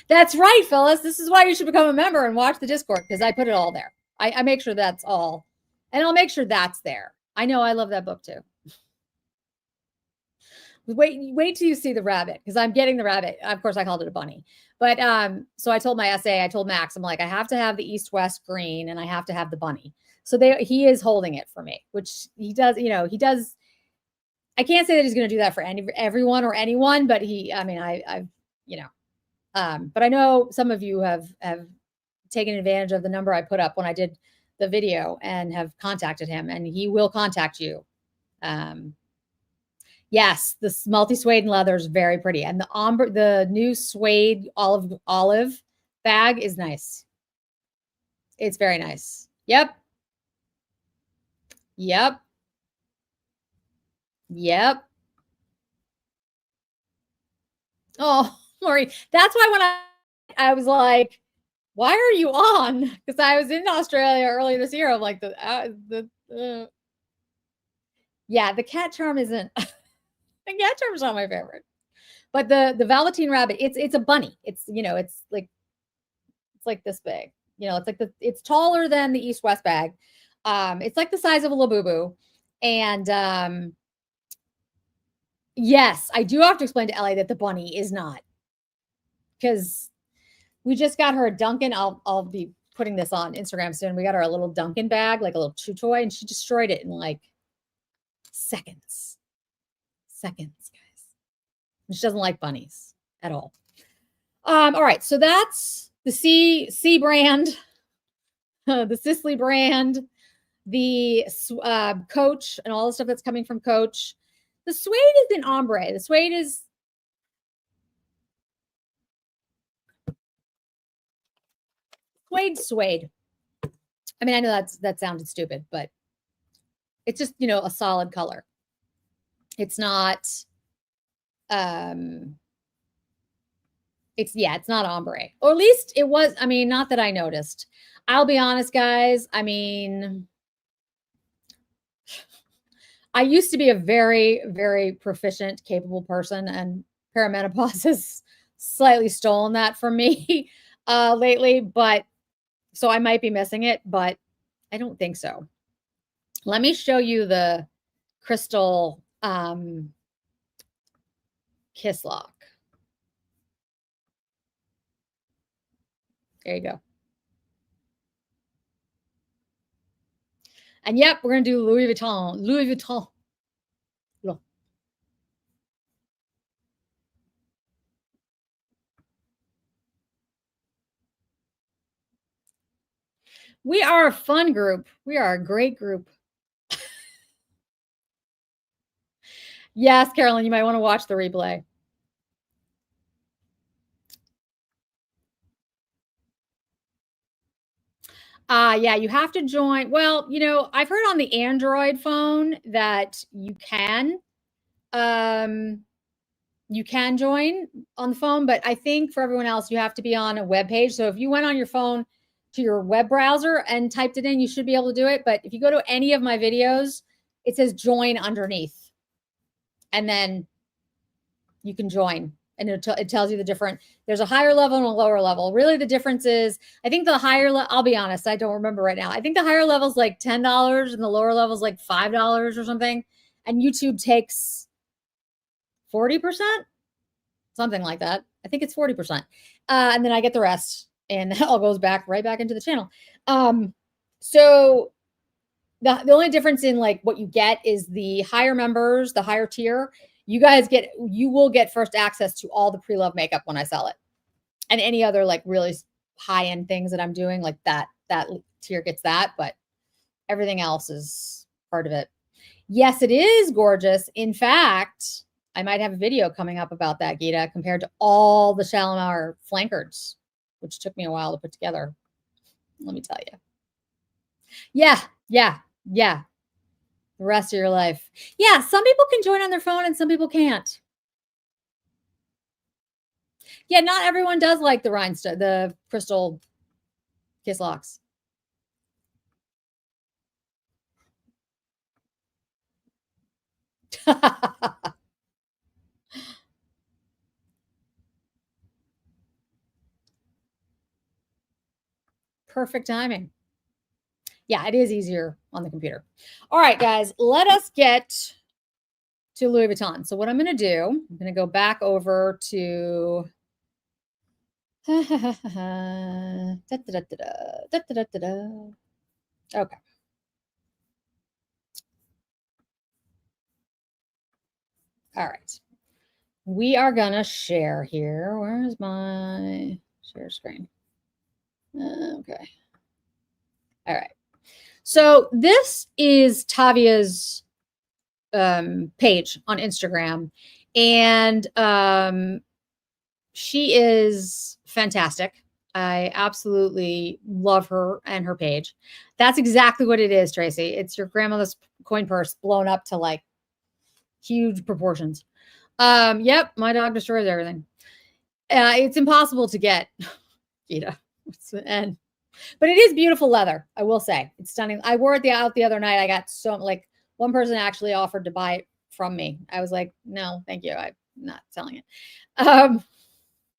That's right, Phyllis. This is why you should become a member and watch the Discord, because I put it all there. I make sure that's all, and I'll make sure that's there. I know, I love that book too. Wait till you see the rabbit, because I'm getting the rabbit. Of course, I called it a bunny. But so I told I told Max, I'm like, I have to have the East-West green, and I have to have the bunny. So he is holding it for me, which he does. He does. I can't say that he's going to do that for everyone or anyone, but I've but I know some of you have taken advantage of the number I put up when I did the video and have contacted him, and he will contact you. Yes, the multi-suede and leather is very pretty. And the new suede olive bag is nice. It's very nice. Yep. Oh, Lori, that's why when I was like, why are you on? Because I was in Australia earlier this year. I'm like, yeah, the cat charm isn't. The cat charm is not my favorite, but the velveteen rabbit, it's a bunny. It's like this big. It's taller than the East-West bag. It's like the size of a Labubu, and yes, I do have to explain to Ellie that the bunny is not, because we just got her a Duncan. I'll be putting this on Instagram soon. We got her a little Duncan bag, like a little chew toy, and she destroyed it in like seconds, guys. She doesn't like bunnies at all. All right, so that's the C brand, the Sisley brand, the Coach, and all the stuff that's coming from Coach. The suede is an ombre. The suede is suede. I mean, I know that sounded stupid, but it's just, a solid color. It's not, it's not ombre, or at least it was. I mean, not that I noticed. I'll be honest, guys. I mean, I used to be a very, very proficient, capable person, and perimenopause has slightly stolen that from me lately, but so I might be missing it, but I don't think so. Let me show you the crystal kiss lock. There you go. And yep, we're going to do Louis Vuitton. Louis Vuitton. Look. We are a fun group. We are a great group. Yes, Carolyn, you might want to watch the replay. Yeah, you have to join. Well, you know, I've heard on the Android phone that you can join on the phone, but I think for everyone else, you have to be on a web page. So if you went on your phone to your web browser and typed it in, you should be able to do it. But if you go to any of my videos, it says join underneath, and then you can join. And it tells you the different, there's a higher level and a lower level. Really, the difference is, I think the higher, I'll be honest, I don't remember right now. I think the higher level is like $10 and the lower level is like $5 or something. And YouTube takes 40%, something like that. I think it's 40%. And then I get the rest, and that all goes right back into the channel. So the only difference in like what you get is the higher members, the higher tier, you will get first access to all the pre-loved makeup when I sell it. And any other like really high-end things that I'm doing, like that tier gets that, but everything else is part of it. Yes, it is gorgeous. In fact, I might have a video coming up about that, Gita, compared to all the Shalimar flankers, which took me a while to put together. Let me tell you. Yeah. The rest of your life. Yeah, some people can join on their phone and some people can't. Yeah, not everyone does like the rhinestone, the crystal kiss locks. Perfect timing. Yeah, it is easier on the computer. All right, guys, let us get to Louis Vuitton. So what I'm going to do, I'm going to go back over to okay. All right. We are going to share here. Where's my share screen? Okay. All right. So this is Tavia's page on Instagram, and she is fantastic. I absolutely love her and her page. That's exactly what it is, Tracy. It's your grandmother's coin purse blown up to like huge proportions. Yep, my dog destroys everything. It's impossible to get, Gita. But it is beautiful leather, I will say. It's stunning. I wore it out the other night. I got so like one person actually offered to buy it from me. I was like, no, thank you. I'm not selling it.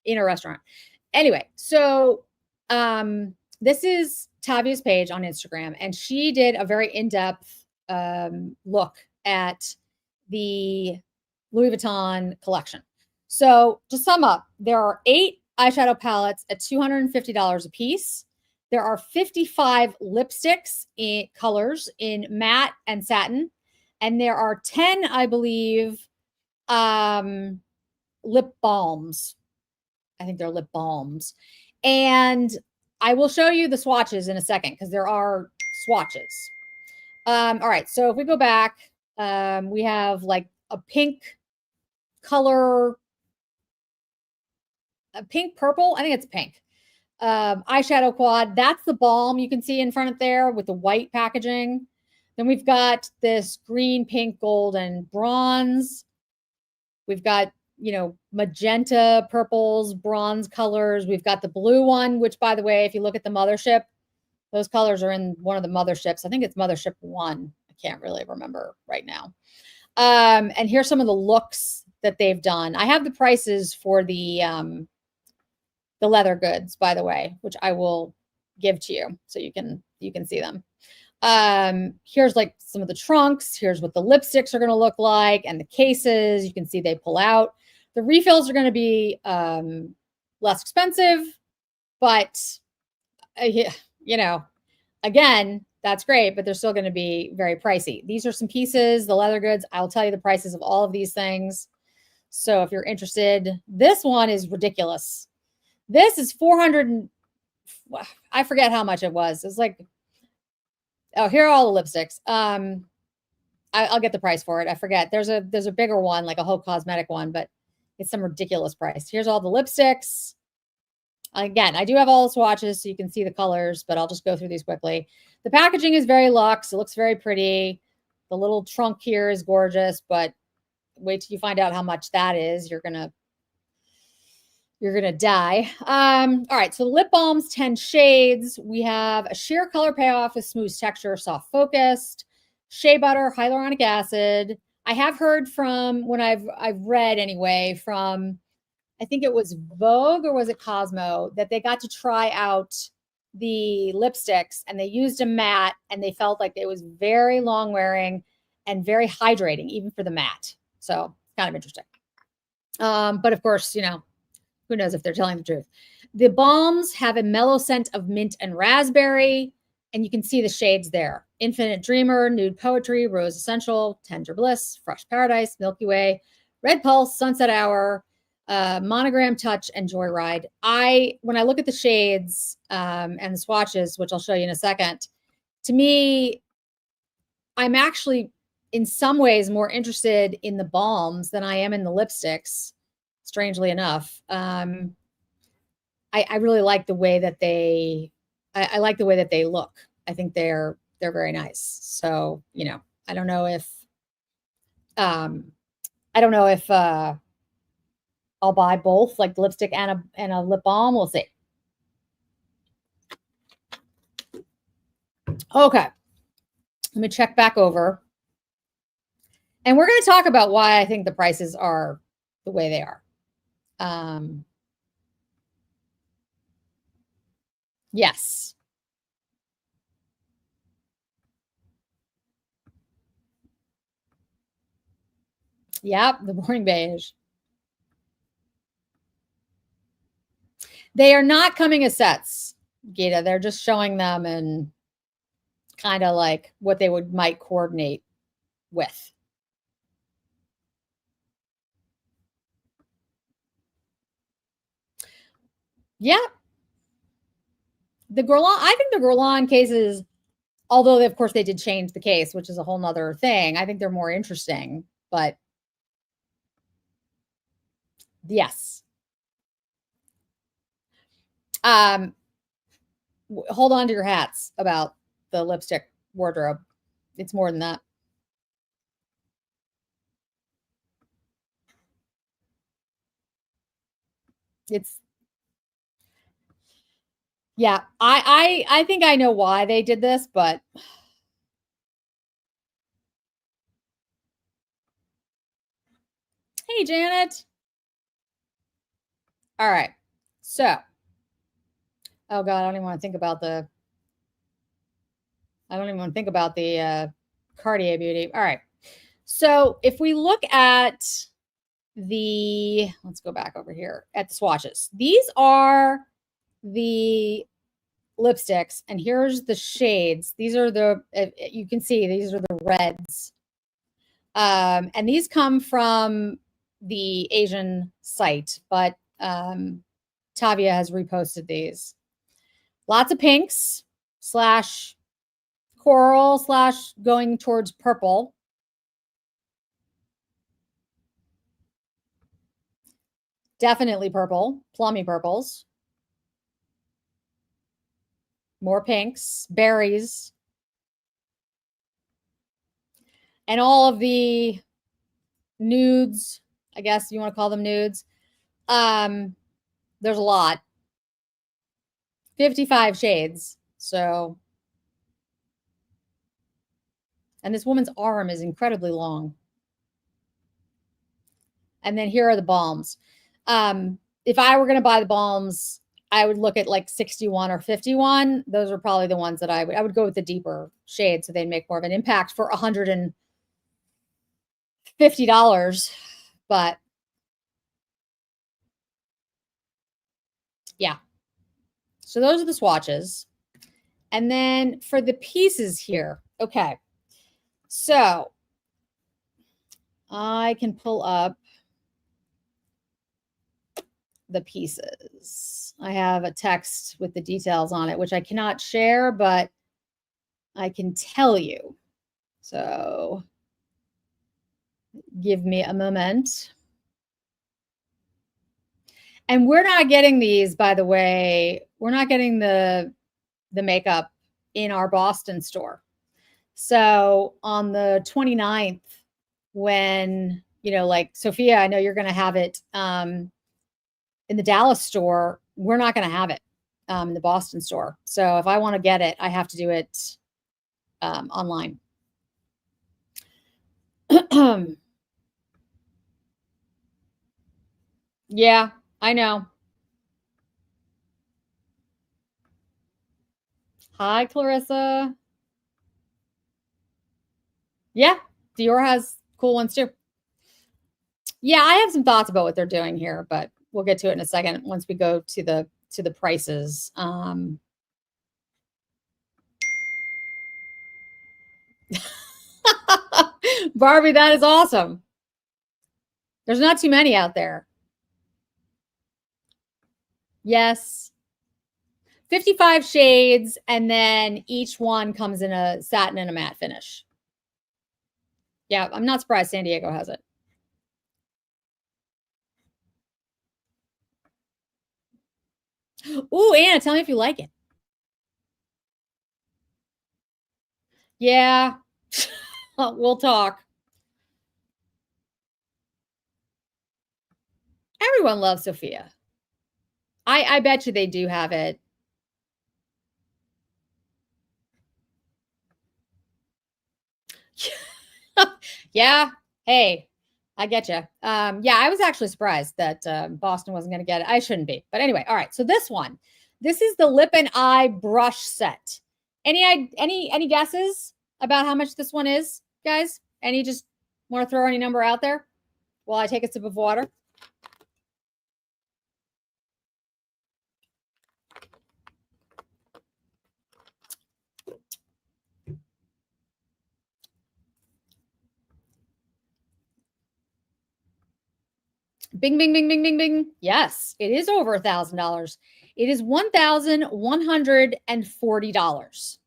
In a restaurant. Anyway, so this is Tavia's page on Instagram, and she did a very in-depth look at the Louis Vuitton collection. So to sum up, there are 8 eyeshadow palettes at $250 a piece. There are 55 lipsticks in colors in matte and satin. And there are 10, I believe, lip balms. I think they're lip balms. And I will show you the swatches in a second because there are swatches. All right. So if we go back, we have like a pink color, a pink purple. I think it's pink. Eyeshadow quad. That's the balm you can see in front of there with the white packaging. Then we've got this green, pink, gold, and bronze. We've got, you know, magenta, purples, bronze colors. We've got the blue one, which, by the way, if you look at the mothership, those colors are in one of the motherships. I think it's mothership 1. I can't really remember right now. And here's some of the looks that they've done. I have the prices for the leather goods, by the way, which I will give to you so you can see them. Here's like some of the trunks. Here's what the lipsticks are going to look like, and the cases. You can see they pull out. The refills are going to be less expensive, but you know, again, that's great, but they're still going to be very pricey. These are some pieces, the leather goods. I'll tell you the prices of all of these things. So if you're interested, this one is ridiculous. This is 400. I forget how much it was. It was like Oh, here are all the lipsticks. I'll get the price for it. I forget. There's a bigger one, like a whole cosmetic one, but it's some ridiculous price. Here's all the lipsticks. Again, I do have all the swatches so you can see the colors, but I'll just go through these quickly. The packaging is very luxe. It looks very pretty. The little trunk here is gorgeous, but wait till you find out how much that is. You're gonna die. All right, so the lip balms, 10 shades. We have a sheer color payoff with smooth texture, soft focused, shea butter, hyaluronic acid. I have heard from when I've read anyway from, I think it was Vogue or was it Cosmo, that they got to try out the lipsticks and they used a matte and they felt like it was very long wearing and very hydrating, even for the matte. So kind of interesting. But of course, you know, who knows if they're telling the truth. The balms have a mellow scent of mint and raspberry, and you can see the shades there. Infinite Dreamer, Nude Poetry, Rose Essential, Tender Bliss, Fresh Paradise, Milky Way, Red Pulse, Sunset Hour, Monogram Touch, and Joyride. When I look at the shades and the swatches, which I'll show you in a second, to me, I'm actually in some ways more interested in the balms than I am in the lipsticks, strangely enough. I really like the way that I like the way that they look. I think they're very nice. So, you know, I don't know if I'll buy both, like lipstick and a lip balm. We'll see. Okay. Let me check back over. And we're going to talk about why I think the prices are the way they are. Yes. Yep, the boring beige. They are not coming as sets, Gita. They're just showing them and kind of like what they might coordinate with. Yeah. The Guerlain, I think the Guerlain cases, although of course they did change the case, which is a whole nother thing. I think they're more interesting, but yes. Hold on to your hats about the lipstick wardrobe. It's more than that. It's yeah, I think I know why they did this, but hey, Janet. All right. So, oh God, I don't even want to think about the Cartier Beauty. All right. So if we look at let's go back over here at the swatches. These are the lipsticks, and here's the shades. These are you can see these are the reds. And these come from the Asian site, but Tavia has reposted these. Lots of pinks / coral / going towards purple. Definitely purple, plummy purples. More pinks, berries. And all of the nudes, I guess you want to call them nudes. There's a lot. 55 shades. So, and this woman's arm is incredibly long. And then here are the balms. If I were going to buy the balms, I would look at like 61 or 51. Those are probably the ones that I would go with the deeper shade so they'd make more of an impact for $150. But yeah. So those are the swatches. And then for the pieces here, okay. So I can pull up the pieces. I have a text with the details on it, which I cannot share, but I can tell you. So give me a moment. And we're not getting these, by the way. We're not getting the makeup in our Boston store. So on the 29th, when, you know, like Sophia, I know you're going to have it in the Dallas store. We're not going to have it in the Boston store. So if I want to get it, I have to do it online. Yeah, I know. Hi, Clarissa. Yeah, Dior has cool ones too. Yeah, I have some thoughts about what they're doing here, but we'll get to it in a second once we go to the prices. Barbie, that is awesome. There's not too many out there. Yes. 55 shades, and then each one comes in a satin and a matte finish. Yeah, I'm not surprised San Diego has it. Ooh, Anna, tell me if you like it. Yeah, we'll talk. Everyone loves Sophia. I bet you they do have it. Yeah. Hey, I get you. Yeah, I was actually surprised that Boston wasn't going to get it. I shouldn't be. But anyway, all right. So this one, this is the lip and eye brush set. Any guesses about how much this one is, guys? Any just want to throw any number out there while I take a sip of water? Bing, bing, bing, bing, bing, bing. Yes, it is over $1,000. It is $1,140.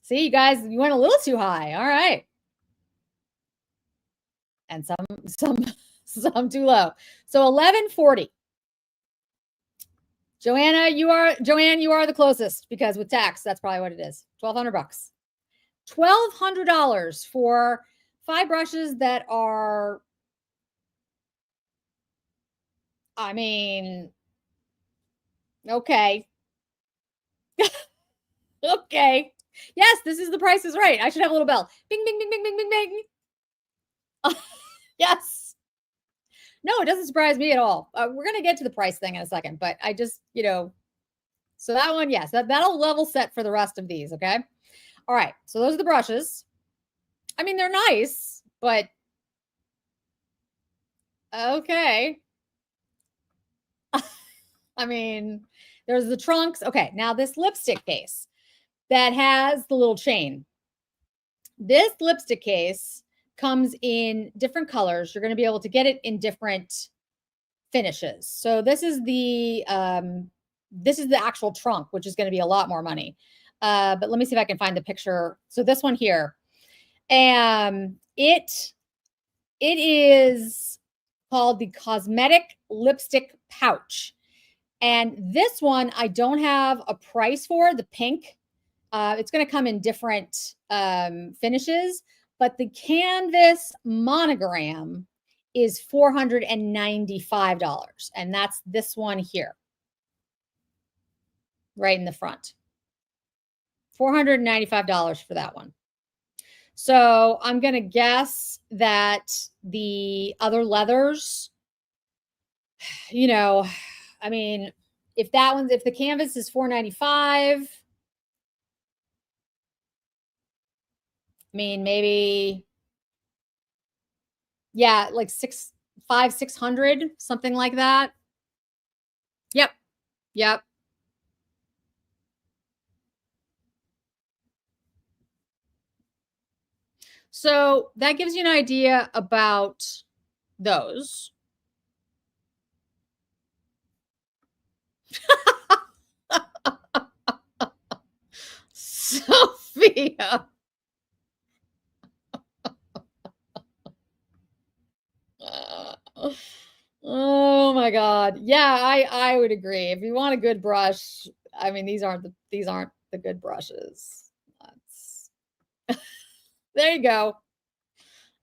See, you guys, you went a little too high. All right. And some too low. So 1140. Joanne, you are the closest because with tax, that's probably what it is. $1,200. $1,200 for 5 brushes that are, I mean, okay. Okay. Yes, this is The Price is Right. I should have a little bell. Bing, bing, bing, bing, bing, bing, bing. Yes. No, it doesn't surprise me at all. We're going to get to the price thing in a second, but I just, so that one, yes, that'll level set for the rest of these. Okay. All right. So those are the brushes. I mean, they're nice, but okay. I mean, there's the trunks. Okay. Now this lipstick case that has the little chain. This lipstick case comes in different colors. You're going to be able to get it in different finishes. So this is the actual trunk, which is going to be a lot more money. But let me see if I can find the picture. So this one here, it is called the Cosmetic Lipstick Pouch. And this one, I don't have a price for, the pink. It's going to come in different finishes, but the canvas monogram is $495. And that's this one here, right in the front. $495 for that one. So I'm going to guess that the other leathers, I mean, if the canvas is $495, I mean, maybe, yeah, like $600, something like that. Yep. Yep. So that gives you an idea about those. Sophia. Oh my God. Yeah, I would agree. If you want a good brush, I mean, these aren't the good brushes. That's there you go.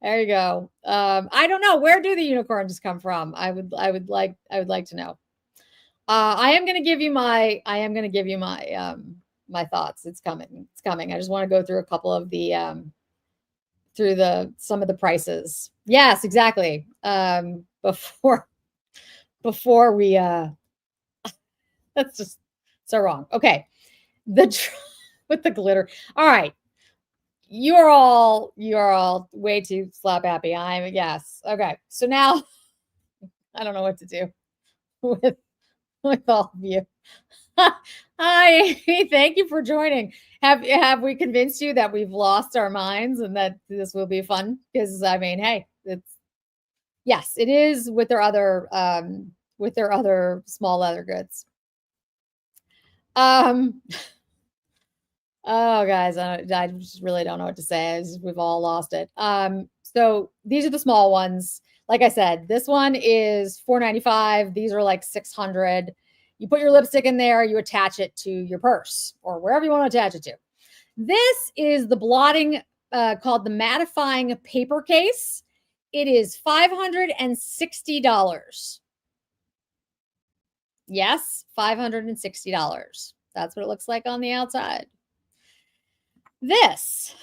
There you go. I don't know, where do the unicorns come from? I would like to know. I am gonna give you my thoughts. It's coming. It's coming. I just want to go through a couple of the through the some of the prices. Yes, exactly. Before we that's just so wrong. Okay. With the glitter. All right. You're all way too slap happy. I'm yes. Okay. So now I don't know what to do with with all of you. Hi, thank you for joining. Have we convinced you that we've lost our minds and that this will be fun? Because I mean, hey, it's yes, it is with their other small leather goods. Um oh guys, I just really don't know what to say. We've all lost it. So these are the small ones. Like I said, this one is $4.95. These are like 600. You put your lipstick in there, you attach it to your purse or wherever you want to attach it to. This is the blotting called the mattifying paper case. It is $560. Yes, $560. That's what it looks like on the outside. This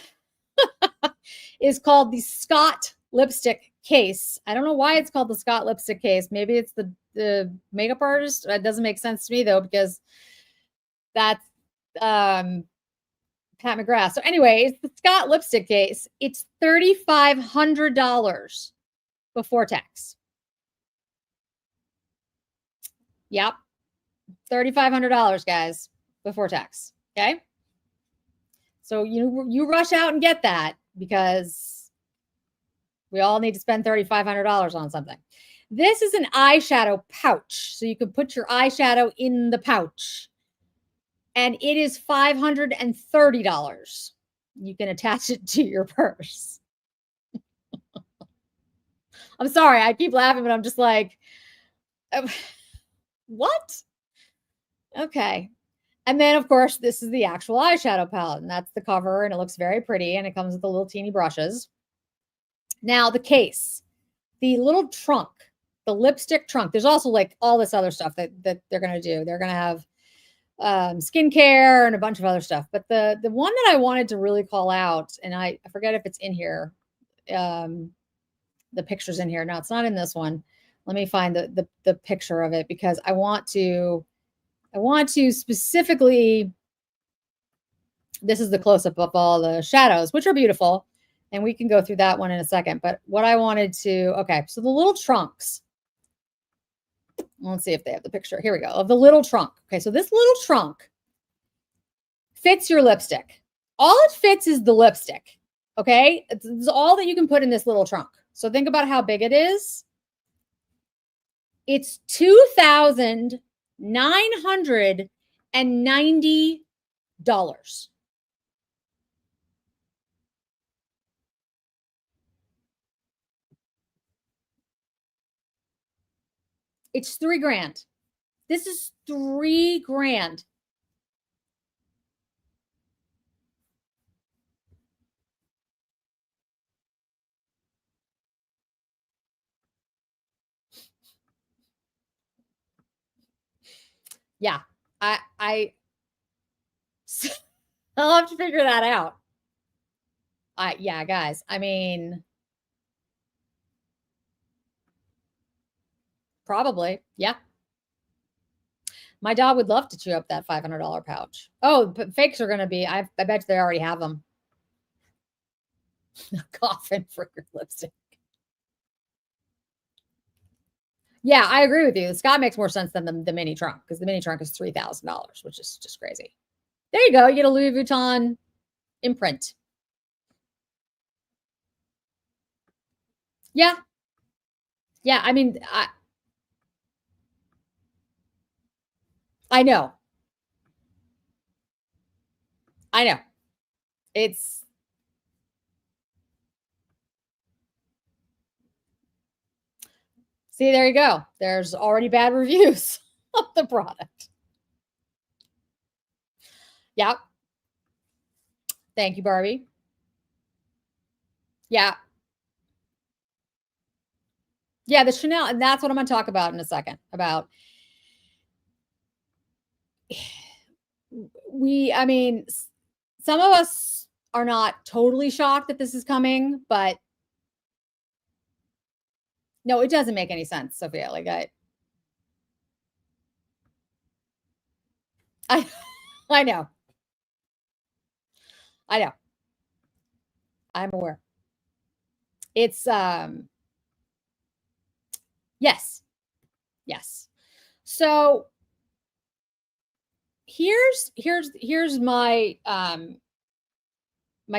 is called the Scott lipstick case. I don't know why it's called the Scott lipstick case. Maybe it's the makeup artist. That doesn't make sense to me though, because that's Pat McGrath. So anyway, it's the Scott lipstick case. It's $3,500 before tax. Yep. $3,500, guys, before tax. Okay. So you rush out and get that because we all need to spend $3,500 on something. This is an eyeshadow pouch. So you can put your eyeshadow in the pouch. And it is $530. You can attach it to your purse. I'm sorry, I keep laughing, but I'm just like, what? Okay. And then, of course, this is the actual eyeshadow palette, and that's the cover, and it looks very pretty, and it comes with the little teeny brushes. Now, the case, the little trunk, the lipstick trunk. There's also like all this other stuff that they're going to do. They're going to have skincare and a bunch of other stuff. But the one that I wanted to really call out, and I forget if it's in here, the picture's in here. No, it's not in this one. Let me find the picture of it because I want to specifically, this is the close-up of all the shadows, which are beautiful. And we can go through that one in a second. But what I wanted to, okay, so the little trunks. Let's see if they have the picture. Here we go, of the little trunk. Okay, so this little trunk fits your lipstick. All it fits is the lipstick, okay? It's all that you can put in this little trunk. So think about how big it is. It's $2,990. It's $3,000. This is $3,000. Yeah, I'll have to figure that out. Yeah, guys. I mean, probably. Yeah. My dog would love to chew up that $500 pouch. Oh, but fakes are going to be, I bet they already have them. Coffin for your lipstick. Yeah, I agree with you. The Scott makes more sense than the mini trunk because the mini trunk is $3,000, which is just crazy. There you go. You get a Louis Vuitton imprint. Yeah. Yeah. I mean, I know. I know. It's see, there you go. There's already bad reviews of the product. Yeah. Thank you, Barbie. Yeah. Yeah, the Chanel, and that's what I'm going to talk about in a second. About I mean, some of us are not totally shocked that this is coming, but no, it doesn't make any sense, Sophia. Like I, I know, I know, I'm aware. It's yes, yes. So here's my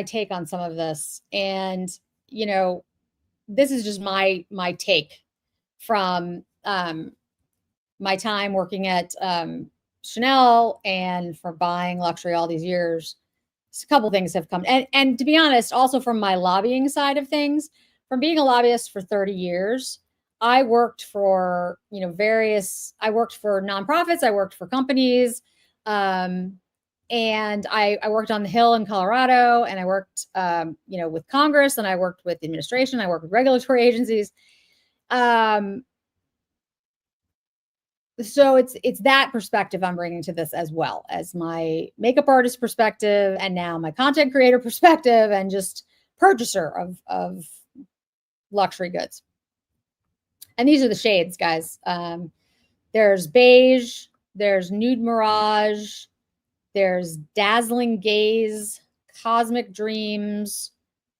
take on some of this, and you know, this is just my take from my time working at Chanel and for buying luxury all these years. A couple things have come, and to be honest, also from my lobbying side of things, from being a lobbyist for 30 years, I worked for I worked for nonprofits, I worked for companies, um, and I worked on the Hill in Colorado, and I worked with Congress, and I worked with the administration, I worked with regulatory agencies. Um, so it's that perspective I'm bringing to this, as well as my makeup artist perspective, and now my content creator perspective, and just purchaser of luxury goods. And these are the shades, guys. There's beige, there's nude mirage, there's dazzling gaze, cosmic dreams,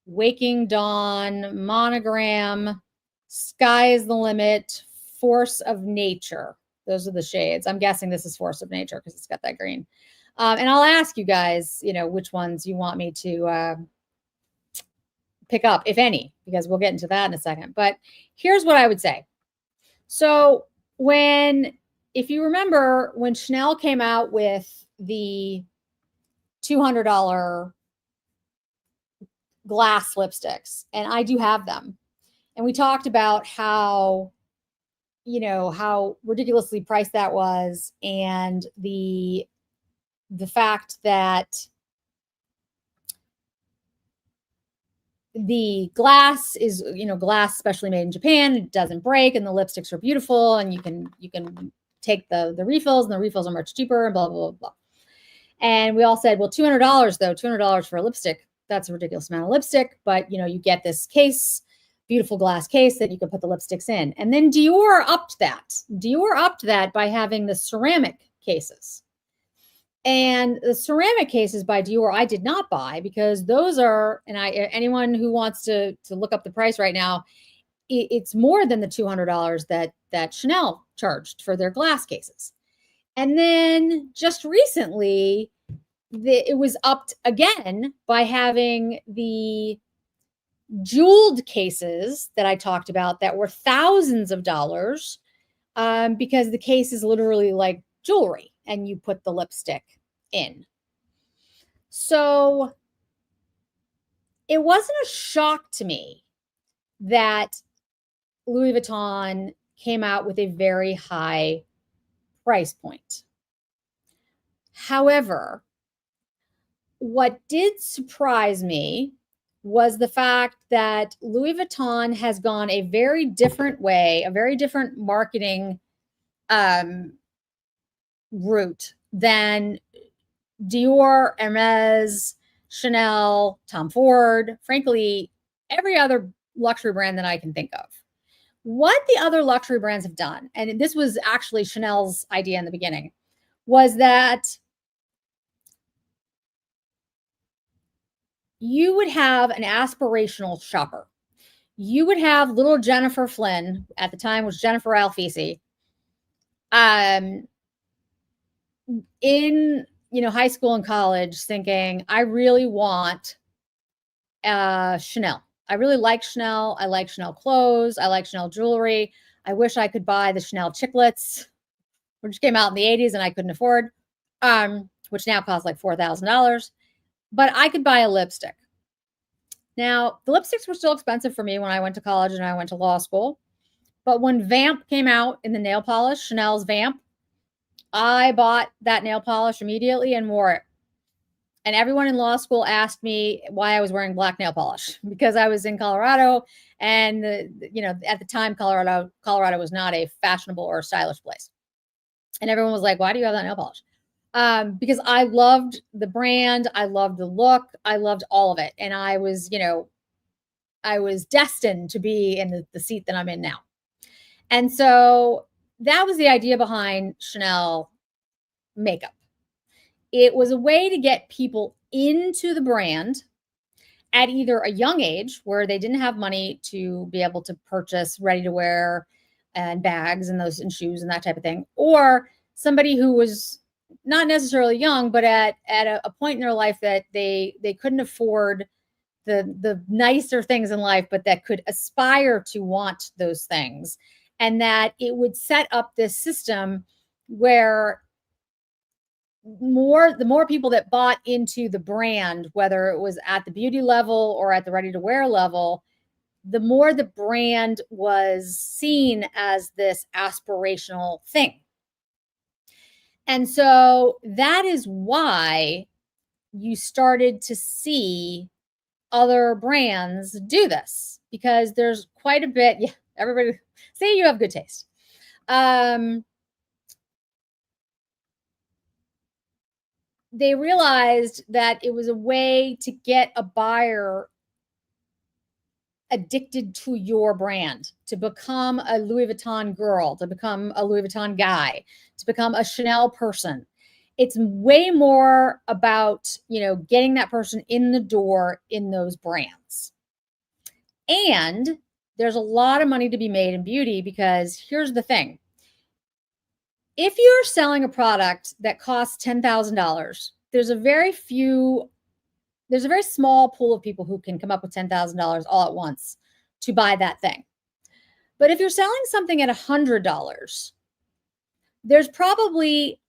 waking dawn, monogram, sky is the limit, force of nature. Those are the shades. I'm guessing this is force of nature because it's got that green. And I'll ask you guys, which ones you want me to pick up, if any, because we'll get into that in a second. But here's what I would say. So if you remember, when Chanel came out with the $200 glass lipsticks, and I do have them, and we talked about how ridiculously priced that was, and the fact that the glass is glass specially made in Japan, it doesn't break, and the lipsticks are beautiful, and you can take the refills, and the refills are much cheaper, and blah blah blah blah. And we all said, well, $200 though, $200 for a lipstick, that's a ridiculous amount of lipstick, but you get this case, beautiful glass case that you can put the lipsticks in. And then Dior upped that by having the ceramic cases. And the ceramic cases by Dior, I did not buy, because those are, and anyone who wants to look up the price right now, it's more than the $200 that Chanel charged for their glass cases. And then just recently, it was upped again by having the jeweled cases that I talked about that were thousands of dollars, because the case is literally like jewelry, and you put the lipstick in. So it wasn't a shock to me that Louis Vuitton came out with a very high price point. However, what did surprise me was the fact that Louis Vuitton has gone a very different way, a very different marketing route than Dior, Hermes, Chanel, Tom Ford, frankly, every other luxury brand that I can think of. What the other luxury brands have done, and this was actually Chanel's idea in the beginning, was that you would have an aspirational shopper. You would have little Jennifer Flynn, at the time was Jennifer Alfisi, in high school and college, thinking, I really want Chanel. I really like Chanel. I like Chanel clothes. I like Chanel jewelry. I wish I could buy the Chanel chiclets. which came out in the 80s and I couldn't afford, which now costs like $4,000. But I could buy a lipstick. Now, the lipsticks were still expensive for me when I went to college and I went to law school. But when Vamp came out in the nail polish, Chanel's Vamp, I bought that nail polish immediately and wore it. And everyone in law school asked me why I was wearing black nail polish, because I was in Colorado, and at the time, Colorado was not a fashionable or stylish place. And everyone was like, "Why do you have that nail polish?" Because I loved the brand, I loved the look, I loved all of it, and I was destined to be in the seat that I'm in now. And so that was the idea behind Chanel makeup. It was a way to get people into the brand at either a young age where they didn't have money to be able to purchase ready to wear and bags and shoes and that type of thing, or somebody who was not necessarily young, but at a point in their life that they couldn't afford the nicer things in life, but that could aspire to want those things. And that it would set up this system where the more people that bought into the brand, whether it was at the beauty level or at the ready to wear level, the more the brand was seen as this aspirational thing. And so that is why you started to see other brands do this, because there's quite a bit. Yeah, everybody say you have good taste. They realized that it was a way to get a buyer addicted to your brand, to become a Louis Vuitton girl, to become a Louis Vuitton guy, to become a Chanel person. It's way more about, getting that person in the door in those brands. And there's a lot of money to be made in beauty, because here's the thing. If you're selling a product that costs $10,000, there's a very small pool of people who can come up with $10,000 all at once to buy that thing. But if you're selling something at $100, there's probably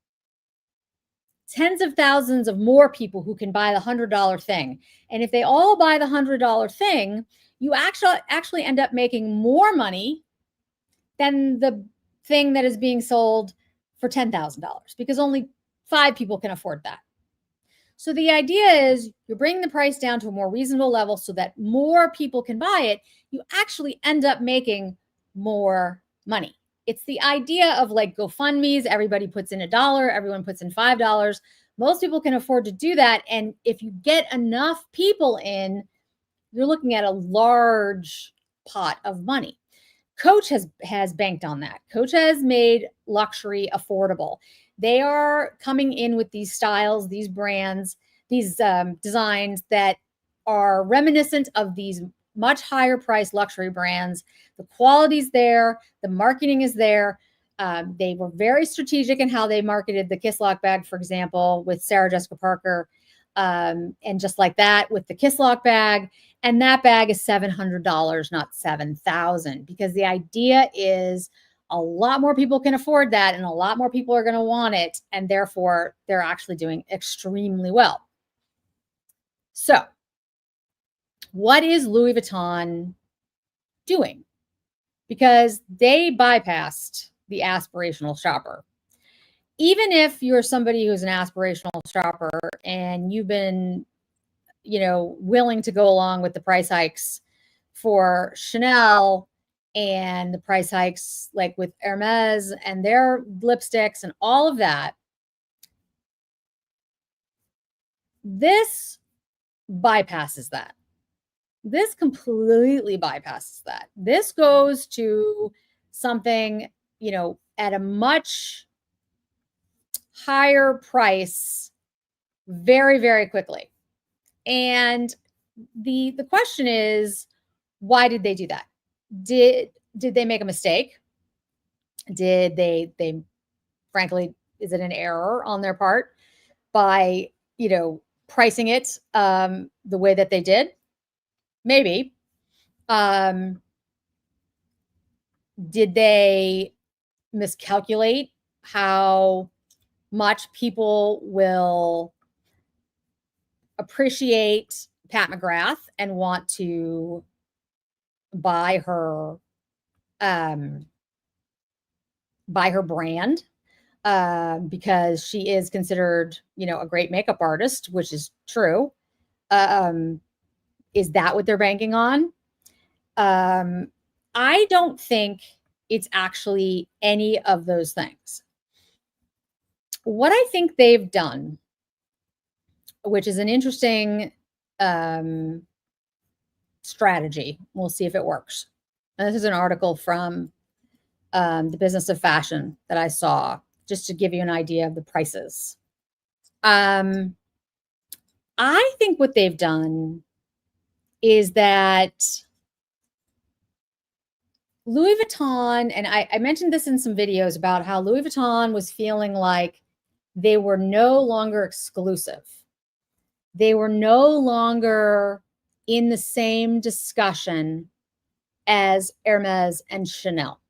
tens of thousands of more people who can buy the $100 thing. And if they all buy the $100 thing, you actually end up making more money than the thing that is being sold for $10,000, because only 5 people can afford that. So the idea is you're bringing the price down to a more reasonable level so that more people can buy it. You actually end up making more money. It's the idea of like GoFundMe's. Everybody puts in $1, everyone puts in $5. Most people can afford to do that. And if you get enough people in, you're looking at a large pot of money. Coach has banked on that. Coach has made luxury affordable. They are coming in with these styles, these brands, these designs that are reminiscent of these much higher priced luxury brands. The quality's there. The marketing is there. They were very strategic in how they marketed the Kiss Lock bag, for example, with Sarah Jessica Parker. And just like that with the Kiss Lock bag. And that bag is $700, not $7,000, because the idea is a lot more people can afford that and a lot more people are going to want it. And therefore, they're actually doing extremely well. So what is Louis Vuitton doing? Because they bypassed the aspirational shopper. Even if you're somebody who's an aspirational shopper and you've been, willing to go along with the price hikes for Chanel and the price hikes like with Hermes and their lipsticks and all of that, this bypasses that. This completely bypasses that. This goes to something, at a much higher price very, very quickly. And the question is, why did they do that? Did they make a mistake? Did they frankly, is it an error on their part by, pricing it the way that they did? Maybe. Did they miscalculate how much people will appreciate Pat McGrath and want to buy her brand because she is considered, a great makeup artist, which is true. Is that what they're banking on? I don't think it's actually any of those things. What I think they've done, which is an interesting strategy, we'll see if it works. And this is an article from the Business of Fashion that I saw, just to give you an idea of the prices. I think what they've done is that Louis Vuitton, and I mentioned this in some videos about how Louis Vuitton was feeling like they were no longer exclusive. They were no longer in the same discussion as Hermes and Chanel.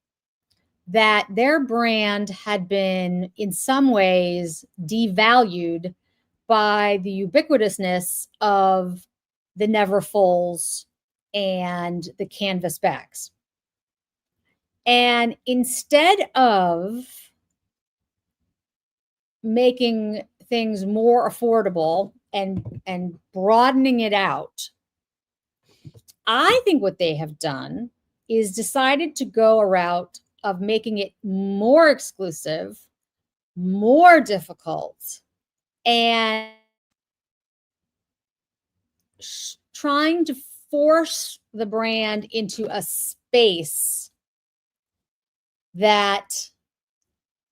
That their brand had been, in some ways, devalued by the ubiquitousness of the Neverfulls and the canvas bags. And instead of making things more affordable and broadening it out, I think what they have done is decided to go a route of making it more exclusive, more difficult, and trying to force the brand into a space that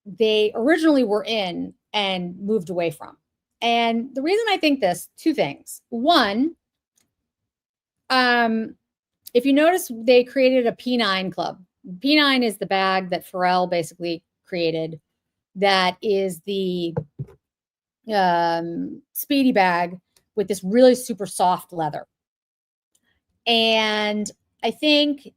they originally were in and moved away from. And the reason I think this, two things. One, if you notice, they created a P9 club. P9 is the bag that Pharrell basically created. That is the speedy bag with this really super soft leather. And I think,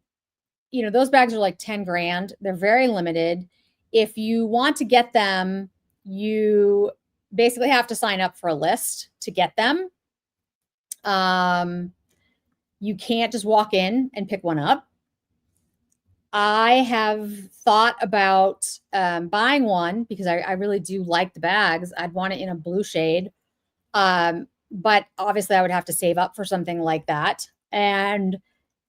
those bags are like 10 grand. They're very limited. If you want to get them, you basically have to sign up for a list to get them. You can't just walk in and pick one up. I have thought about buying one because I really do like the bags. I'd want it in a blue shade. But obviously I would have to save up for something like that. And,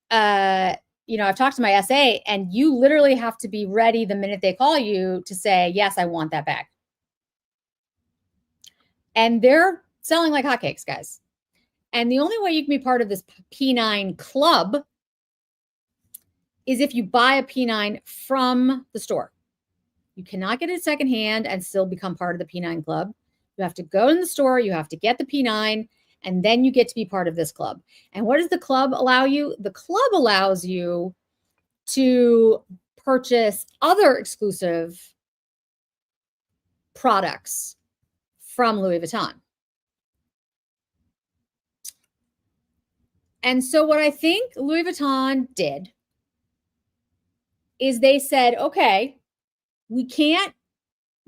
I've talked to my SA, and you literally have to be ready the minute they call you to say, yes, I want that bag. And they're selling like hotcakes, guys. And the only way you can be part of this P9 club is if you buy a P9 from the store. You cannot get it secondhand and still become part of the P9 club. You have to go in the store, you have to get the P9, and then you get to be part of this club. And what does the club allow you? The club allows you to purchase other exclusive products from Louis Vuitton. And so what I think Louis Vuitton did is they said, okay, we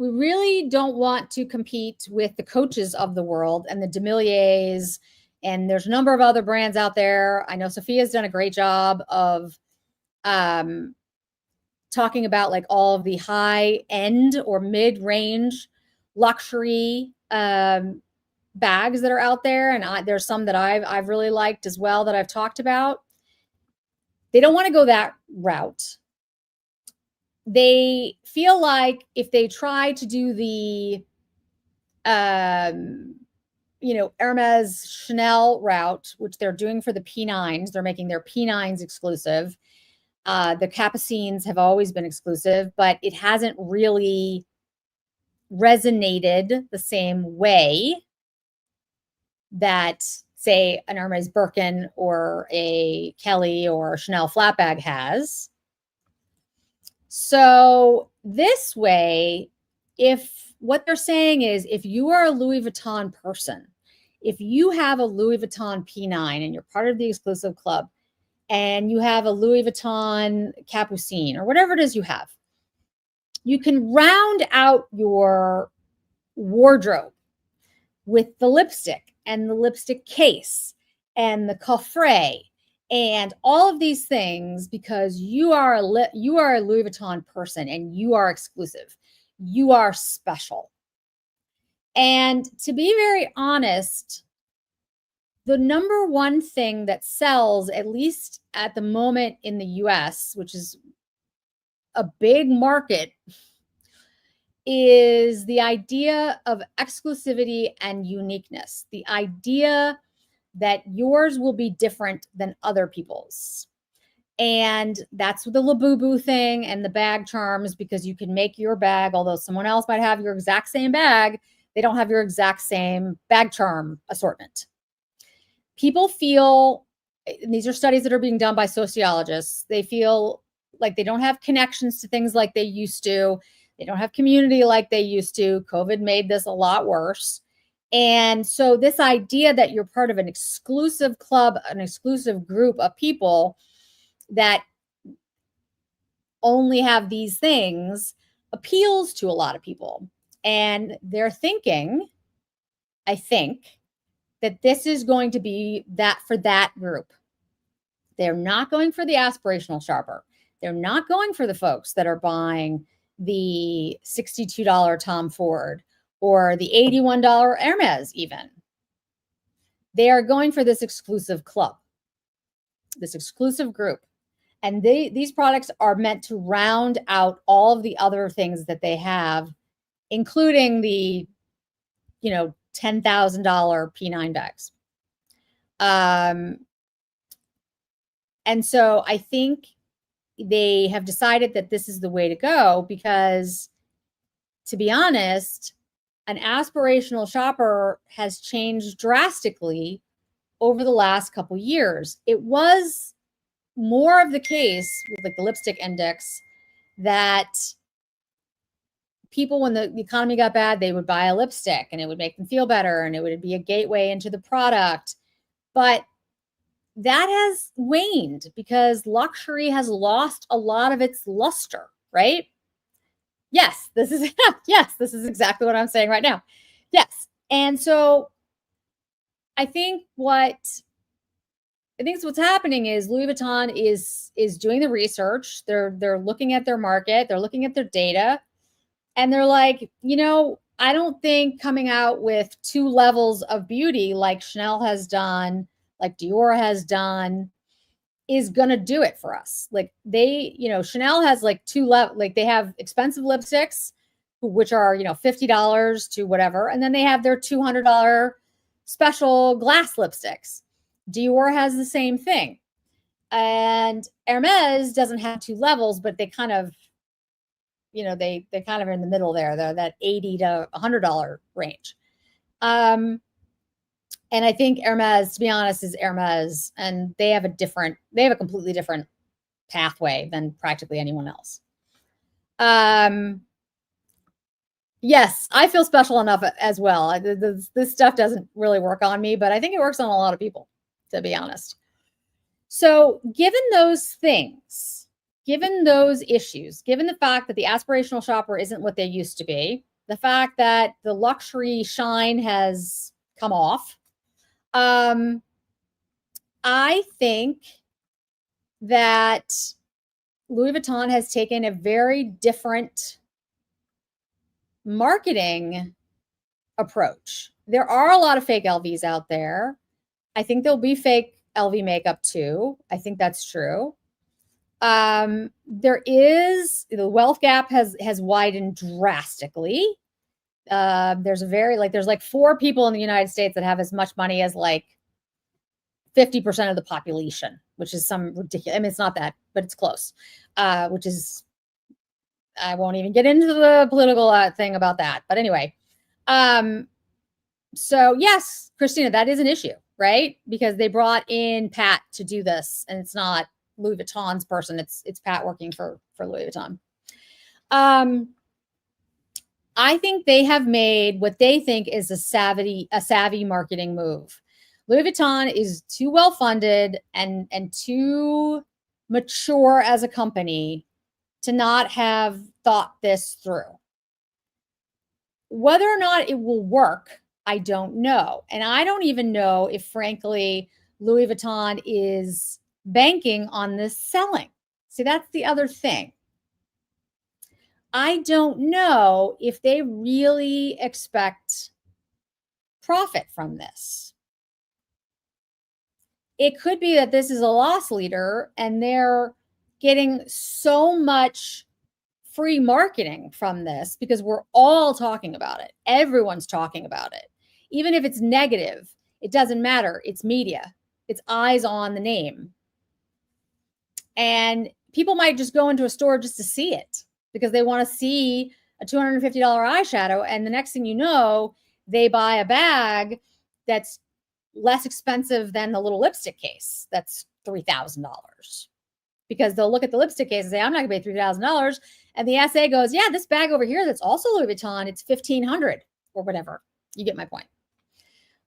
really don't want to compete with the Coaches of the world and the Demilliers, and there's a number of other brands out there. I know Sophia's done a great job of talking about like all of the high end or mid-range luxury bags that are out there. And there's some that I've really liked as well that I've talked about. They don't want to go that route. They feel like if they try to do the, Hermes Chanel route, which they're doing for the P9s, they're making their P9s exclusive. The Capucines have always been exclusive, but it hasn't really resonated the same way that, say, an Hermes Birkin or a Kelly or a Chanel flat bag has. So this way, if what they're saying is, if you are a Louis Vuitton person, if you have a Louis Vuitton P9 and you're part of the exclusive club, and you have a Louis Vuitton Capucine or whatever it is you have, You can round out your wardrobe with the lipstick and the lipstick case and the coffret and all of these things, because you are a Louis Vuitton person and you are exclusive. You are special. And to be very honest, the number one thing that sells, at least at the moment in the US, which is a big market, is the idea of exclusivity and uniqueness. The idea that yours will be different than other people's. And that's the Labubu thing and the bag charms, because you can make your bag, although someone else might have your exact same bag, they don't have your exact same bag charm assortment. People feel, and these are studies that are being done by sociologists, they feel like they don't have connections to things like they used to. They don't have community like they used to. COVID made this a lot worse. And so this idea that you're part of an exclusive club, an exclusive group of people that only have these things, appeals to a lot of people. And they're thinking, I think, that this is going to be that for that group. They're not going for the aspirational shopper. They're not going for the folks that are buying the $62 Tom Ford or the $81 Hermes even. They are going for this exclusive club, this exclusive group. And these products are meant to round out all of the other things that they have, including the, $10,000 P9 bags. And so I think they have decided that this is the way to go, because, to be honest, an aspirational shopper has changed drastically over the last couple years. It was more of the case with like the lipstick index that people, when the economy got bad, they would buy a lipstick and it would make them feel better and it would be a gateway into the product. But that has waned because luxury has lost a lot of its luster, right? Yes, this is exactly what I'm saying right now. Yes. And so I think what's happening is Louis Vuitton is doing the research. They're looking at their market, they're looking at their data, and they're like, I don't think coming out with 2 levels of beauty like Chanel has done, like Dior has done, is going to do it for us. Like Chanel has like 2 levels, like they have expensive lipsticks, which are, $50 to whatever. And then they have their $200 special glass lipsticks. Dior has the same thing. And Hermes doesn't have 2 levels, but they kind of, they kind of are in the middle there. They're that $80 to $100 range. And I think Hermes, to be honest, is Hermes, and they have a completely different pathway than practically anyone else. Yes, I feel special enough as well. This stuff doesn't really work on me, but I think it works on a lot of people, to be honest. So given those things, given those issues, given the fact that the aspirational shopper isn't what they used to be, the fact that the luxury shine has come off, I think that Louis Vuitton has taken a very different marketing approach. There are a lot of fake LVs out there. I think there'll be fake LV makeup too. I think that's true. There is, the wealth gap has widened drastically. There's like 4 people in the United States that have as much money as like 50% of the population, which is some ridiculous. I mean, it's not that, but it's close. Which is, I won't even get into the political thing about that. But anyway, so yes, Christina, that is an issue, right? Because they brought in Pat to do this, and it's not Louis Vuitton's person. It's Pat working for Louis Vuitton. I think they have made what they think is a savvy marketing move. Louis Vuitton is too well funded and too mature as a company to not have thought this through. Whether or not it will work, I don't know. And I don't even know if, frankly, Louis Vuitton is banking on this selling. See, that's the other thing. I don't know if they really expect profit from this. It could be that this is a loss leader and they're getting so much free marketing from this because we're all talking about it. Everyone's talking about it. Even if it's negative, it doesn't matter. It's media. It's eyes on the name. And people might just go into a store just to see it because they want to see a $250 eyeshadow. And the next thing you know, they buy a bag that's less expensive than the little lipstick case. That's $3,000 because they'll look at the lipstick case and say, I'm not gonna pay $3,000. And the SA goes, yeah, this bag over here that's also Louis Vuitton, it's $1,500 or whatever. You get my point.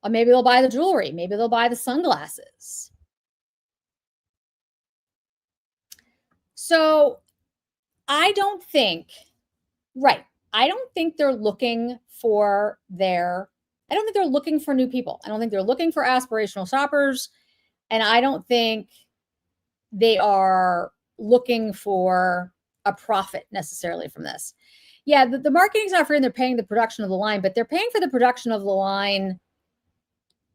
Or maybe they'll buy the jewelry. Maybe they'll buy the sunglasses. So I don't think they're looking for I don't think they're looking for new people. I don't think they're looking for aspirational shoppers. And I don't think they are looking for a profit necessarily from this. Yeah, the marketing's not free and they're paying the production of the line, but they're paying for the production of the line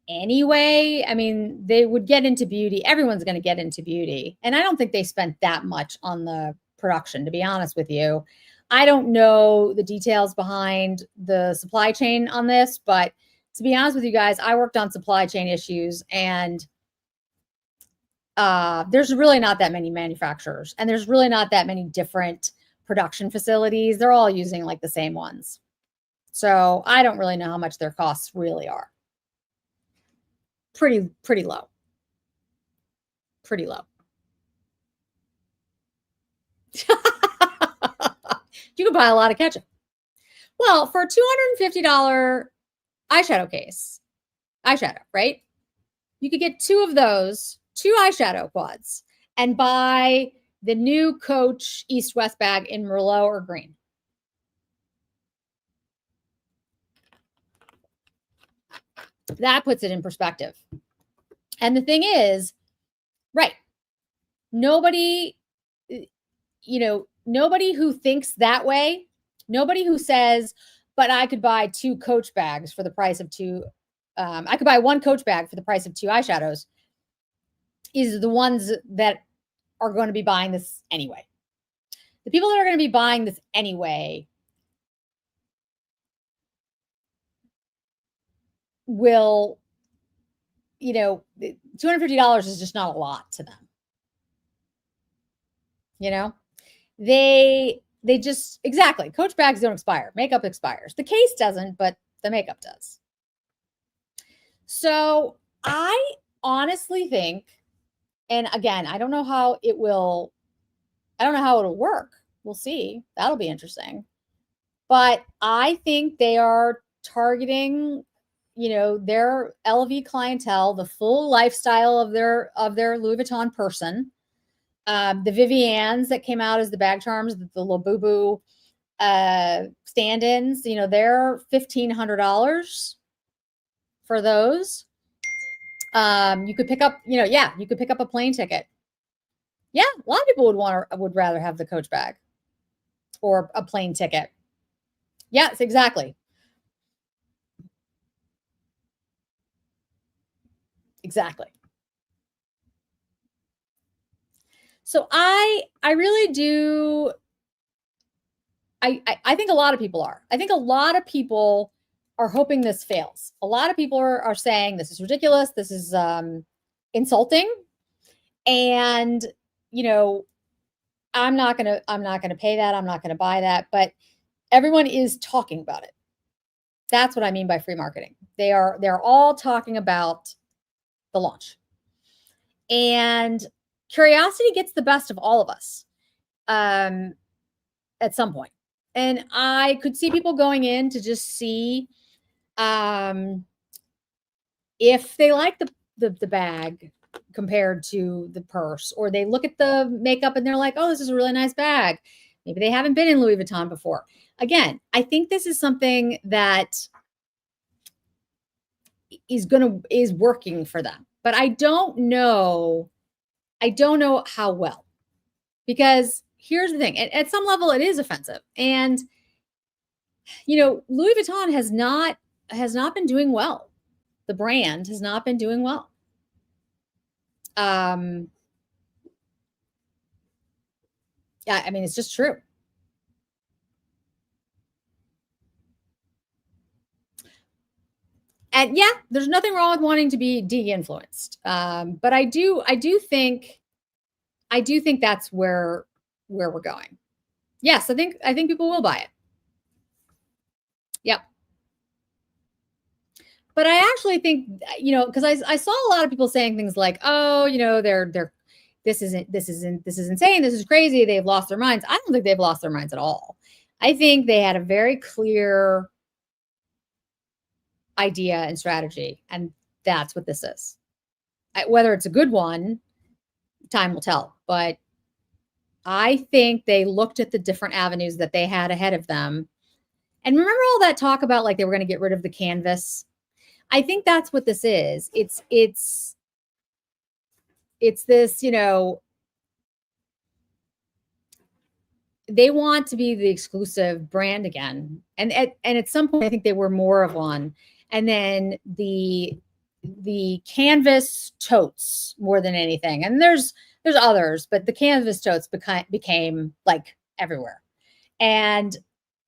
anyway. I mean, they would get into beauty. Everyone's going to get into beauty. And I don't think they spent that much on the production, to be honest with you. I don't know the details behind the supply chain on this, but to be honest with you guys, I worked on supply chain issues and there's really not that many manufacturers and there's really not that many different production facilities. They're all using like the same ones. So I don't really know how much their costs really are. Pretty low. Pretty low. You could buy a lot of ketchup. Well, for a $250 eyeshadow, right? You could get two of those, 2 eyeshadow quads, and buy the new Coach East-West bag in Merlot or green. That puts it in perspective. And the thing is, right, nobody who thinks that way, nobody who says, but I could buy 2 Coach bags for the price of 2, I could buy 1 Coach bag for the price of 2 eyeshadows, is the ones that are going to be buying this anyway. The people that are going to be buying this anyway will, $250 is just not a lot to them. They just, exactly. Coach bags don't expire. Makeup expires. The case doesn't, but the makeup does. So I honestly think, and again, I don't know how it'll work. We'll see. That'll be interesting. But I think they are targeting, their LV clientele, the full lifestyle of their Louis Vuitton person. The Viviannes that came out as the bag charms, the Labubu stand-ins, they're $1,500 for those. You could pick up, you could pick up a plane ticket. Yeah, a lot of people would rather have the Coach bag or a plane ticket. Yes, exactly. Exactly. So I really do. I think a lot of people are. I think a lot of people are hoping this fails. A lot of people are saying this is ridiculous. This is insulting. And, I'm not going to pay that. I'm not going to buy that. But everyone is talking about it. That's what I mean by free marketing. They're all talking about the launch. And curiosity gets the best of all of us at some point. And I could see people going in to just see if they like the bag compared to the purse, or they look at the makeup and they're like, oh, this is a really nice bag. Maybe they haven't been in Louis Vuitton before. Again, I think this is something that is working for them, but I don't know how well, because here's the thing. At some level it is offensive. And Louis Vuitton has not been doing well. The brand has not been doing well. Yeah, I mean, it's just true. And yeah, there's nothing wrong with wanting to be de-influenced. But I do think that's where we're going. Yes, I think people will buy it. Yep. But I actually think, because I saw a lot of people saying things like, oh, this is insane. This is crazy. They've lost their minds. I don't think they've lost their minds at all. I think they had a very clear idea and strategy, and that's what this is. Whether it's a good one, time will tell. But I think they looked at the different avenues that they had ahead of them. And remember all that talk about like they were going to get rid of the canvas? I think that's what this is. It's this, they want to be the exclusive brand again. And at some point, I think they were more of one. And then the canvas totes more than anything. And there's others, but the canvas totes became like everywhere. And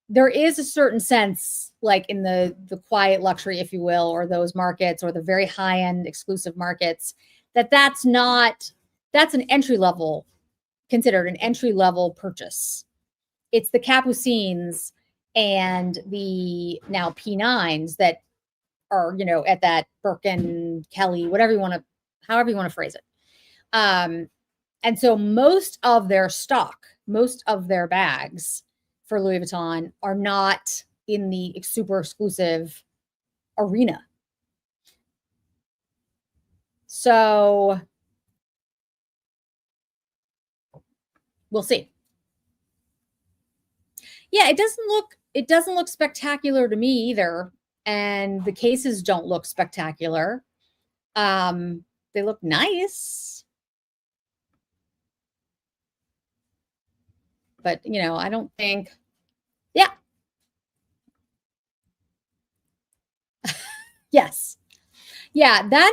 there is a certain sense, like in the quiet luxury, if you will, or those markets, or the very high end exclusive markets, that's an entry level, considered an entry level purchase. It's the Capucines and the now P9s that are, at that Birkin, Kelly, however you want to phrase it. And so most of their stock, most of their bags for Louis Vuitton are not in the super exclusive arena. So we'll see. Yeah, it doesn't look spectacular to me either. And the cases don't look spectacular. They look nice. But, I don't think, yeah. Yes. Yeah, that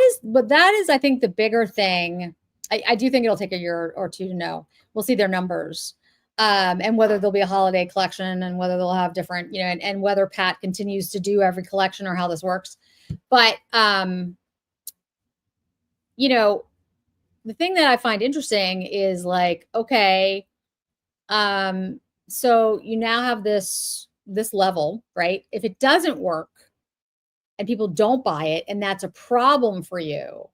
is, I think, the bigger thing. I do think it'll take a year or two to know. We'll see their numbers. And whether there'll be a holiday collection, and whether they'll have different, and whether Pat continues to do every collection, or how this works. But, the thing that I find interesting is like, okay, so you now have this level, right? If it doesn't work and people don't buy it, and that's a problem for you,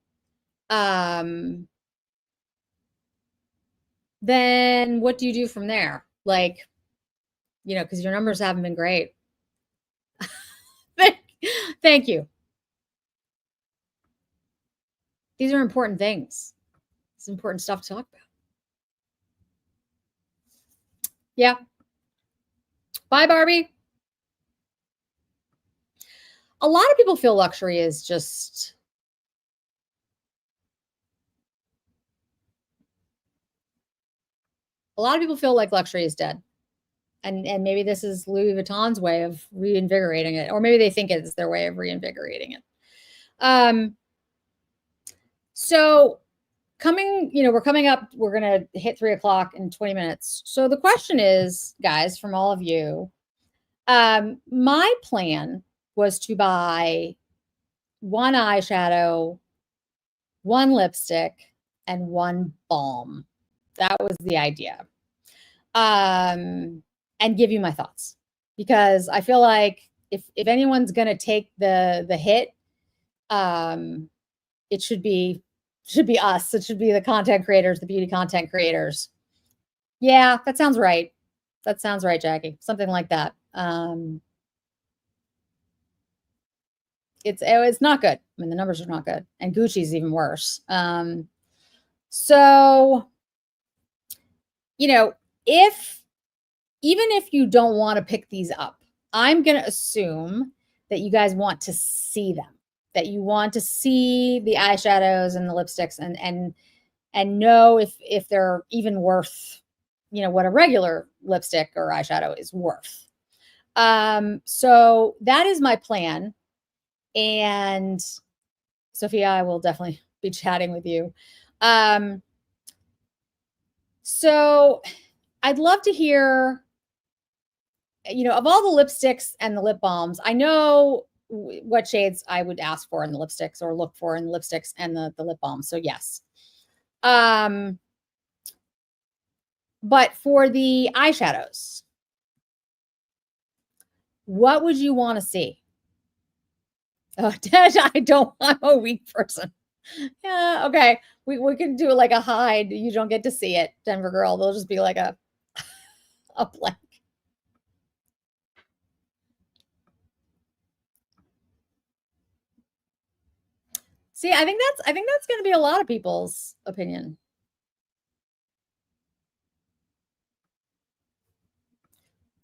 then what do you do from there? Like, because your numbers haven't been great. Thank you. These are important things. It's important stuff to talk about. Yeah. Bye, Barbie. A lot of people feel luxury is just, a lot of people feel like luxury is dead. And maybe this is Louis Vuitton's way of reinvigorating it, or maybe they think it's their way of reinvigorating it. So we're coming up, we're going to hit 3:00 in 20 minutes. So the question is, guys, from all of you, my plan was to buy one eyeshadow, one lipstick, and one balm. That was the idea. And give you my thoughts, because I feel like if anyone's going to take the hit, it should be us. It should be the content creators, the beauty content creators. Yeah, that sounds right. That sounds right, Jackie. Something like that. It's not good. I mean, the numbers are not good, and Gucci's even worse. So, if even if you don't want to pick these up, I'm going to assume that you guys want to see them, that you want to see the eyeshadows and the lipsticks and know if they're even worth, you know, what a regular lipstick or eyeshadow is worth. So that is my plan. And Sophia, I will definitely be chatting with you. So I'd love to hear, you know, of all the lipsticks and the lip balms, I know what shades I would ask for in the lipsticks or look for in the lipsticks and the lip balms. So yes. But for the eyeshadows, what would you want to see? Oh, I'm a weak person. Yeah, okay. We can do like a hide. You don't get to see it, Denver girl. They'll just be like a blank. See, I think that's going to be a lot of people's opinion.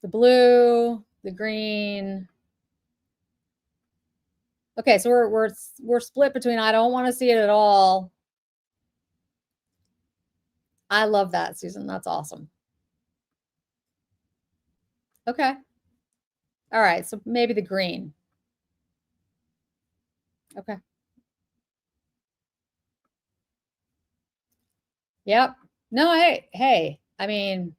The blue, the green. Okay, so we're split between I don't want to see it at all. I love that, Susan. That's awesome. Okay. All right, so maybe the green. Okay. Yep. No, hey, I mean,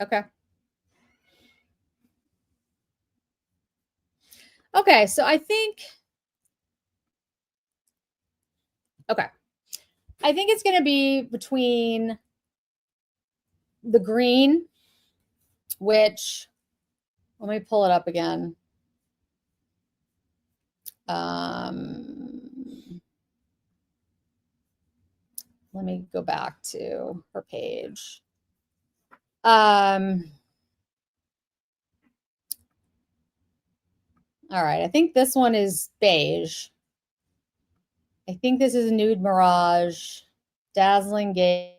okay. Okay, so I think, okay. I think it's going to be between the green, which, let me pull it up again. Let me go back to her page. All right, I think this one is beige. I think this is Nude Mirage, Dazzling Gaze,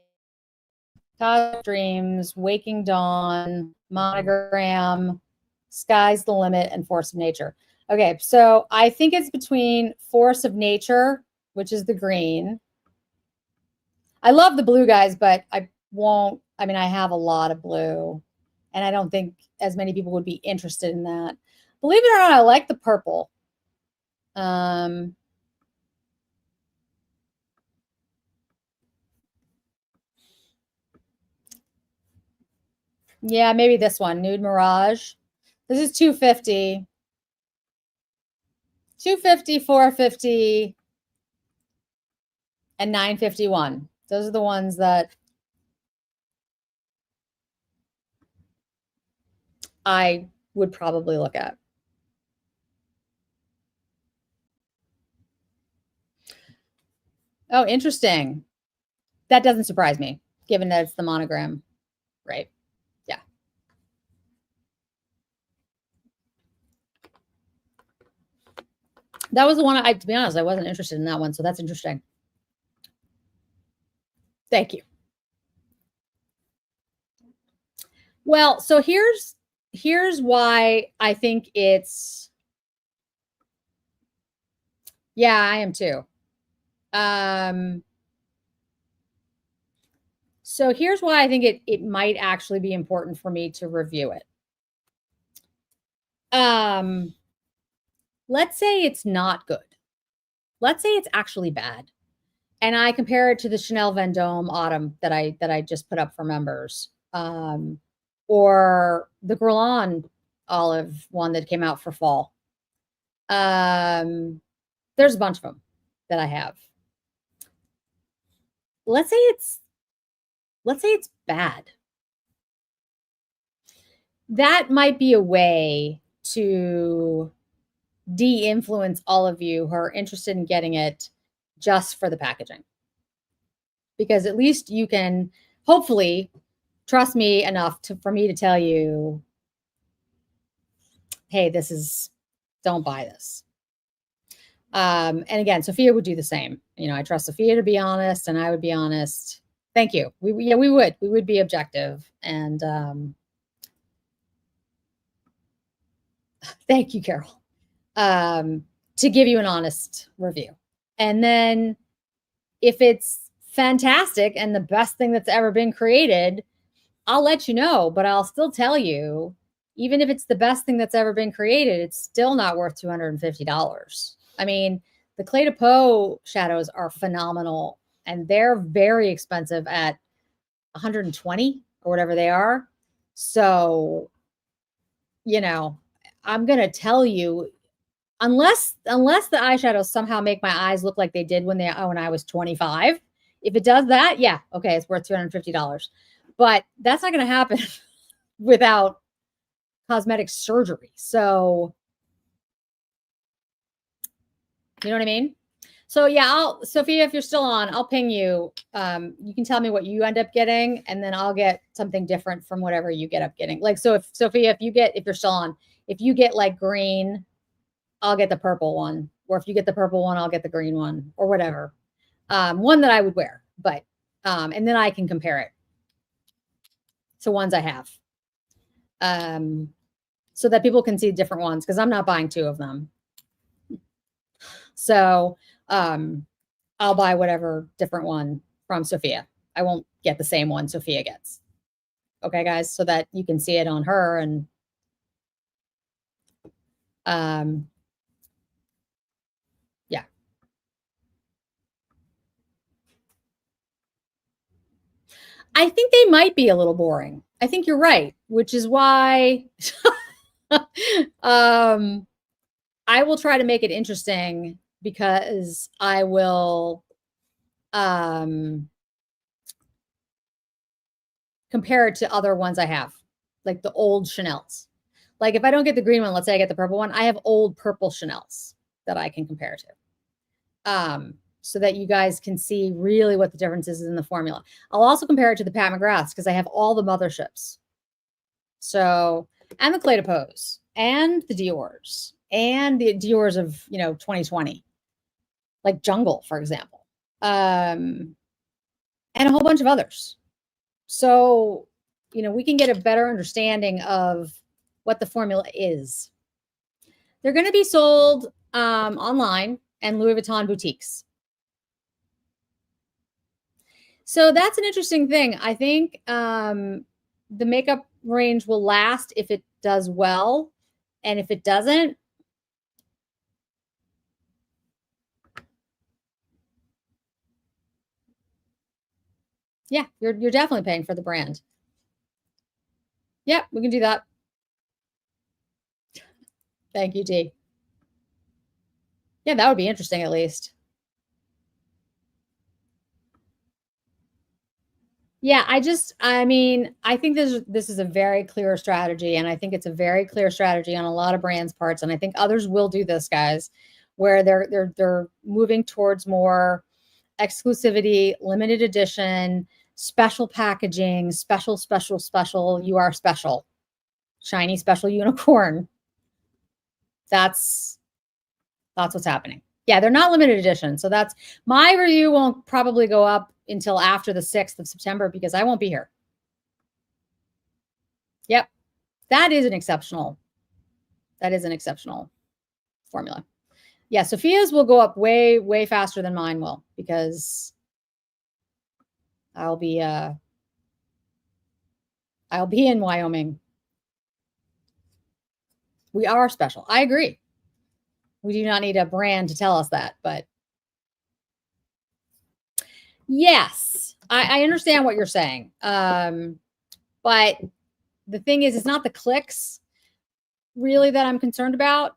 Cosmic Dreams, Waking Dawn, Monogram, Sky's the Limit, and Force of Nature. Okay, so I think it's between Force of Nature, which is the green. I love the blue, guys, but I won't. I mean, I have a lot of blue, and I don't think as many people would be interested in that. Believe it or not, I like the purple. Yeah, maybe this one, Nude Mirage. This is 250. 250, 450, and 951. Those are the ones that I would probably look at. Oh, interesting. That doesn't surprise me, given that it's the monogram, right? Yeah. That was the one to be honest, I wasn't interested in that one, so that's interesting. Thank you. Well, so here's why I think it's, yeah, I am too. So here's why I think it might actually be important for me to review it. Let's say it's not good. Let's say it's actually bad. And I compare it to the Chanel Vendôme Autumn that I just put up for members. Or the Guerlain Olive one that came out for fall. There's a bunch of them that I have. Let's say it's bad. That might be a way to de-influence all of you who are interested in getting it just for the packaging. Because at least you can hopefully trust me enough for me to tell you, hey, don't buy this. And again, Sophia would do the same. You know, I trust Sophia to be honest, and I would be honest. Thank you. We would be objective. And thank you, Carol. To give you an honest review. And then if it's fantastic and the best thing that's ever been created, I'll let you know, but I'll still tell you, even if it's the best thing that's ever been created, it's still not worth $250. I mean, the Clé de Peau shadows are phenomenal, and they're very expensive at 120 or whatever they are. So, you know, I'm going to tell you, unless the eyeshadows somehow make my eyes look like they did when I was 25, if it does that, yeah, okay, it's worth $250. But that's not going to happen without cosmetic surgery. So, you know what I mean? So yeah, Sophia, if you're still on, I'll ping you. You can tell me what you end up getting, and then I'll get something different from whatever you get up getting. Like, so if Sophia, if you're still on, if you get like green, I'll get the purple one. Or if you get the purple one, I'll get the green one, or whatever. One that I would wear, but, and then I can compare it to ones I have. So that people can see different ones, because I'm not buying two of them. So I'll buy whatever different one from Sophia. I won't get the same one Sophia gets. Okay, guys, so that you can see it on her. And yeah. I think they might be a little boring. I think you're right, which is why I will try to make it interesting, because I will compare it to other ones I have, like the old Chanel's. Like if I don't get the green one, let's say I get the purple one, I have old purple Chanel's that I can compare to. So that you guys can see really what the difference is in the formula. I'll also compare it to the Pat McGrath's, because I have all the motherships. So, and the Clé de Peau's, and the Dior's, and the Dior's of, 2020, like Jungle, for example, and a whole bunch of others. So, we can get a better understanding of what the formula is. They're going to be sold online and Louis Vuitton boutiques. So that's an interesting thing. I think the makeup range will last if it does well. And if it doesn't, yeah, you're definitely paying for the brand. Yeah, we can do that. Thank you, Dee. Yeah, that would be interesting at least. Yeah, I think this is a very clear strategy, and I think it's a very clear strategy on a lot of brands' parts, and I think others will do this, guys, where they're moving towards more exclusivity, limited edition, special packaging, special, you are special, shiny special unicorn. That's what's happening. Yeah, they're not limited edition. So that's my review won't probably go up until after the 6th of September, because I won't be here. Yep. That is an exceptional formula. Yeah, Sophia's will go up way, way faster than mine will, because I'll be in Wyoming. We are special. I agree. We do not need a brand to tell us that, but yes, I understand what you're saying. But the thing is, it's not the clicks really that I'm concerned about.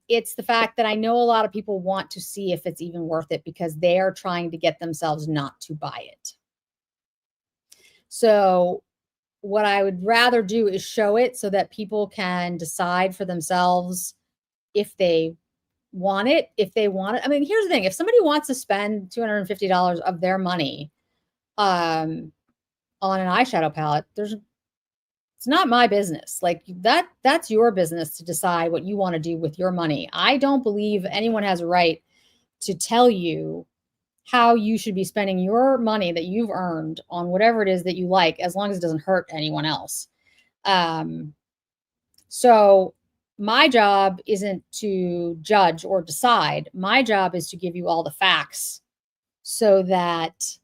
It's the fact that I know a lot of people want to see if it's even worth it, because they are trying to get themselves not to buy it. So what I would rather do is show it so that people can decide for themselves if they want it, I mean, here's the thing. If somebody wants to spend $250 of their money on an eyeshadow palette, it's It's not my business. Like that's your business to decide what you want to do with your money. I don't believe anyone has a right to tell you how you should be spending your money that you've earned on whatever it is that you like, as long as it doesn't hurt anyone else. So my job isn't to judge or decide. My job is to give you all the facts so that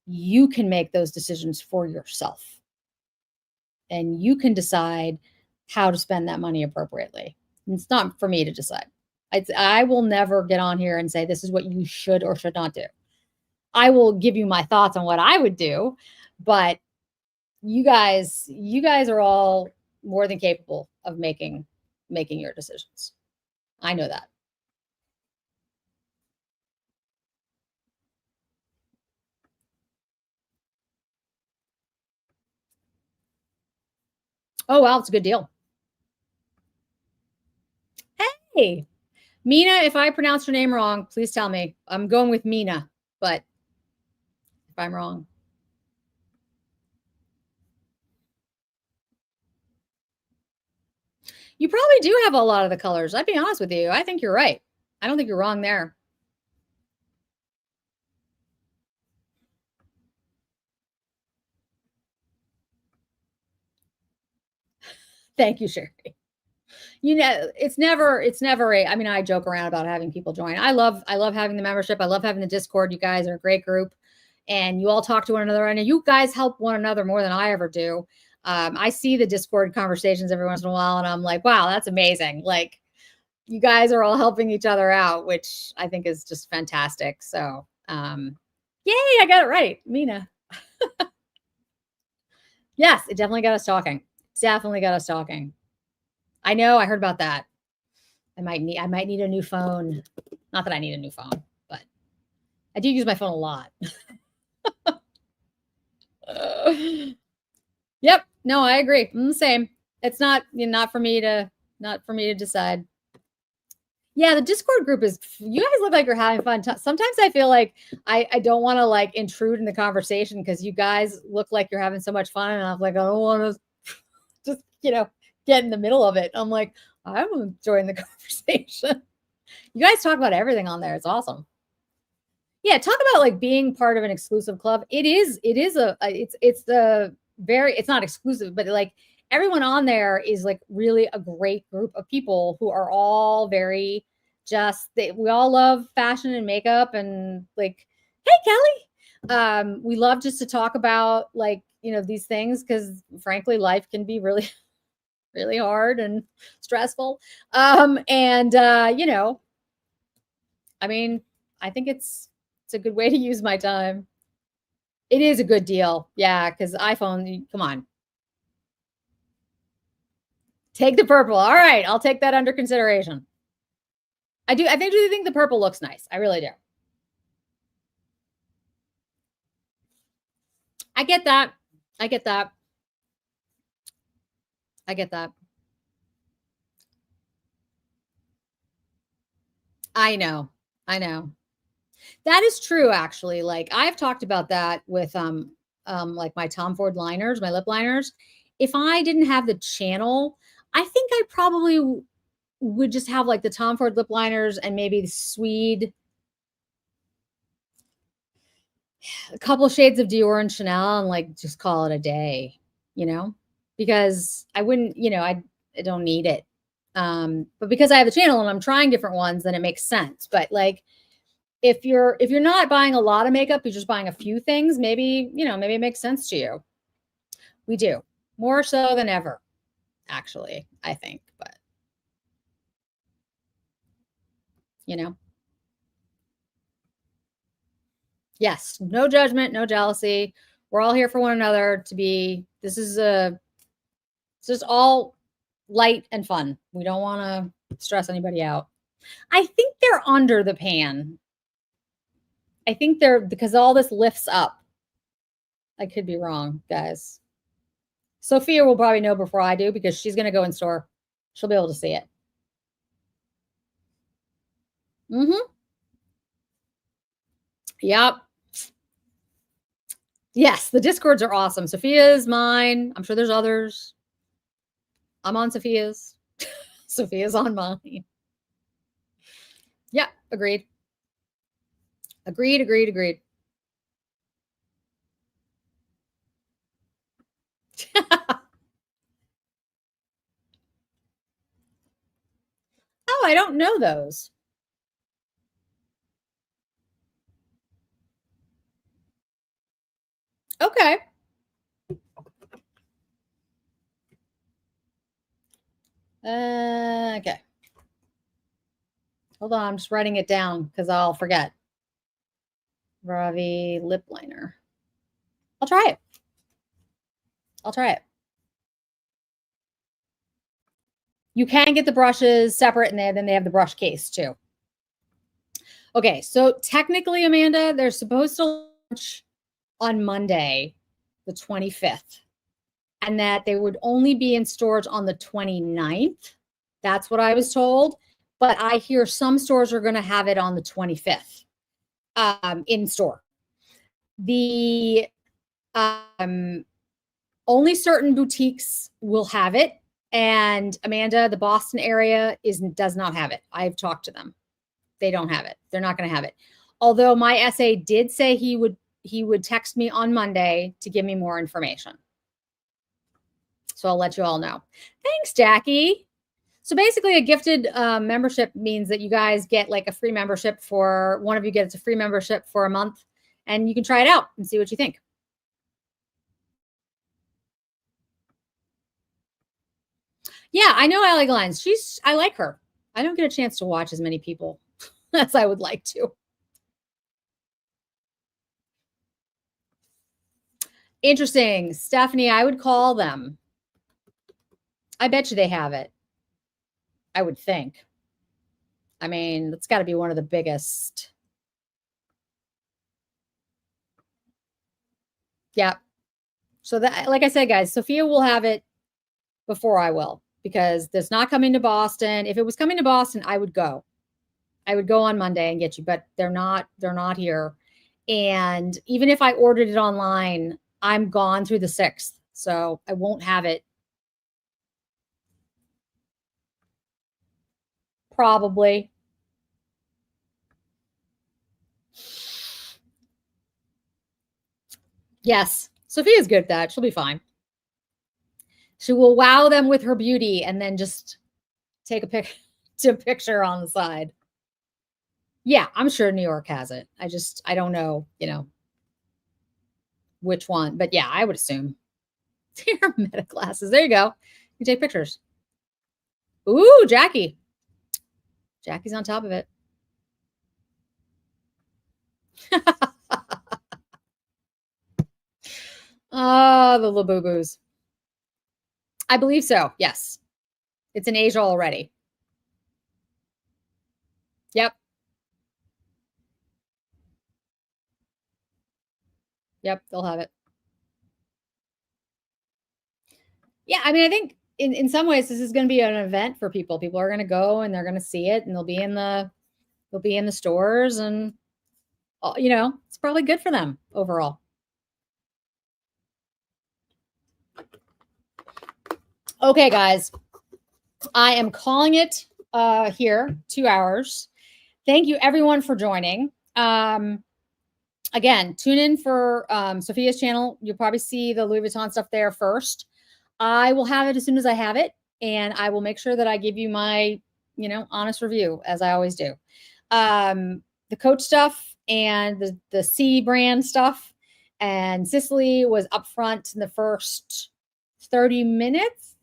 you can make those decisions for yourself. And you can decide how to spend that money appropriately. It's not for me to decide. I will never get on here and say, this is what you should or should not do. I will give you my thoughts on what I would do, but you guys are all more than capable of making your decisions. I know that. Oh, wow, it's a good deal. Hey, Mina, if I pronounced your name wrong, please tell me. I'm going with Mina, but if I'm wrong. You probably do have a lot of the colors. I'd be honest with you. I think you're right. I don't think you're wrong there. Thank you, Sherry. You know, it's never I mean, I joke around about having people join. I love having the membership. I love having the Discord. You guys are a great group and you all talk to one another. I know you guys help one another more than I ever do. I see the Discord conversations every once in a while and I'm like, wow, that's amazing. Like you guys are all helping each other out, which I think is just fantastic. So, yay, I got it right. Mina. Yes, it definitely got us talking. Definitely got us talking. I know, I heard about that. I might need a new phone. Not that I need a new phone, but I do use my phone a lot. Yep. No, I agree. I'm the same. It's not for me to decide. Yeah, the Discord group is, you guys look like you're having fun. Sometimes I feel like I don't want to like intrude in the conversation because you guys look like you're having so much fun. And I'm like, I don't want to just, get in the middle of it. I'm like, I'm enjoying the conversation. You guys talk about everything on there. It's awesome. Yeah, talk about like being part of an exclusive club. It's not exclusive, but like everyone on there is like really a great group of people who are all very we all love fashion and makeup and like, hey Kelly. We love just to talk about like, these things because frankly, life can be really, really hard and stressful. I mean, I think it's a good way to use my time. It is a good deal. Yeah, because iPhone, come on. Take the purple. All right, I'll take that under consideration. I do think the purple looks nice. I really do. I get that. I get that. I get that. I know. I know. That is true, actually. Like I've talked about that with like my Tom Ford liners, my lip liners. If I didn't have the channel, I think I probably would just have like the Tom Ford lip liners and maybe the Swede, a couple shades of Dior and Chanel, and like just call it a day, because I wouldn't, I don't need it. But because I have the channel and I'm trying different ones, then it makes sense. But like if you're not buying a lot of makeup, you're just buying a few things, maybe it makes sense to you. We do more so than ever, actually, I think, but yes, no judgment, no jealousy. We're all here for one another this is it's just all light and fun. We don't want to stress anybody out. I think they're under the pan. I think they're, because all this lifts up. I could be wrong, guys. Sophia will probably know before I do because she's going to go in store. She'll be able to see it. Mm-hmm. Yep. Yes, the Discords are awesome. Sophia's, mine. I'm sure there's others. I'm on Sophia's. Sophia's on mine. Yeah, agreed. Agreed. Oh, I don't know those. Okay. Okay. Hold on, I'm just writing it down because I'll forget. Ravi lip liner. I'll try it. You can get the brushes separate, and then they have the brush case too. Okay, so technically, Amanda, they're supposed to launch on Monday, the 25th, and that they would only be in stores on the 29th. That's what I was told. But I hear some stores are going to have it on the 25th in store. The only certain boutiques will have it. And Amanda, the Boston area does not have it. I've talked to them. They don't have it. They're not going to have it. Although my SA did say he would text me on Monday to give me more information. So I'll let you all know. Thanks, Jackie. So basically a gifted membership means that you guys get like a free membership for, one of you gets a free membership for a month, and you can try it out and see what you think. Yeah, I know Allie Glines. I like her. I don't get a chance to watch as many people as I would like to. Interesting. Stephanie, I would call them. I bet you they have it. I would think. I mean, that's got to be one of the biggest. Yeah. So that, like I said, guys, Sophia will have it before I will, because it's not coming to Boston. If it was coming to Boston, I would go. I would go on Monday and get you, but they're not here. And even if I ordered it online, I'm gone through the 6th. So I won't have it. Probably. Yes. Sophia's good at that. She'll be fine. She will wow them with her beauty and then just take a picture on the side. Yeah, I'm sure New York has it. I don't know, which one, but yeah, I would assume. Your meta glasses. There you go. You take pictures. Ooh, Jackie. Jackie's on top of it. Oh, the little boo-boos. I believe so. Yes. It's in Asia already. Yep. Yep, they'll have it. Yeah, I mean, I think in some ways this is going to be an event for people. People are going to go and they're going to see it, and they'll be in the stores, and it's probably good for them overall. Okay, guys, I am calling it here, 2 hours. Thank you everyone for joining. Again, tune in for Sophia's channel. You'll probably see the Louis Vuitton stuff there first. I will have it as soon as I have it, and I will make sure that I give you my, honest review, as I always do. The Coach stuff and the C brand stuff and Sicily was up front in the first 30 minutes,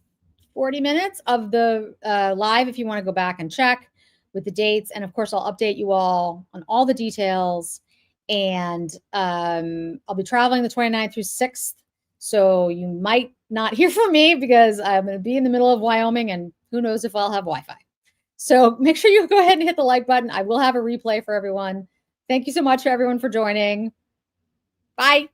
40 minutes of the live, if you want to go back and check with the dates. And of course, I'll update you all on all the details. And I'll be traveling the 29th through 6th. So you might not hear from me because I'm going to be in the middle of Wyoming, and who knows if I'll have Wi-Fi. So make sure you go ahead and hit the like button. I will have a replay for everyone. Thank you so much for everyone for joining. Bye.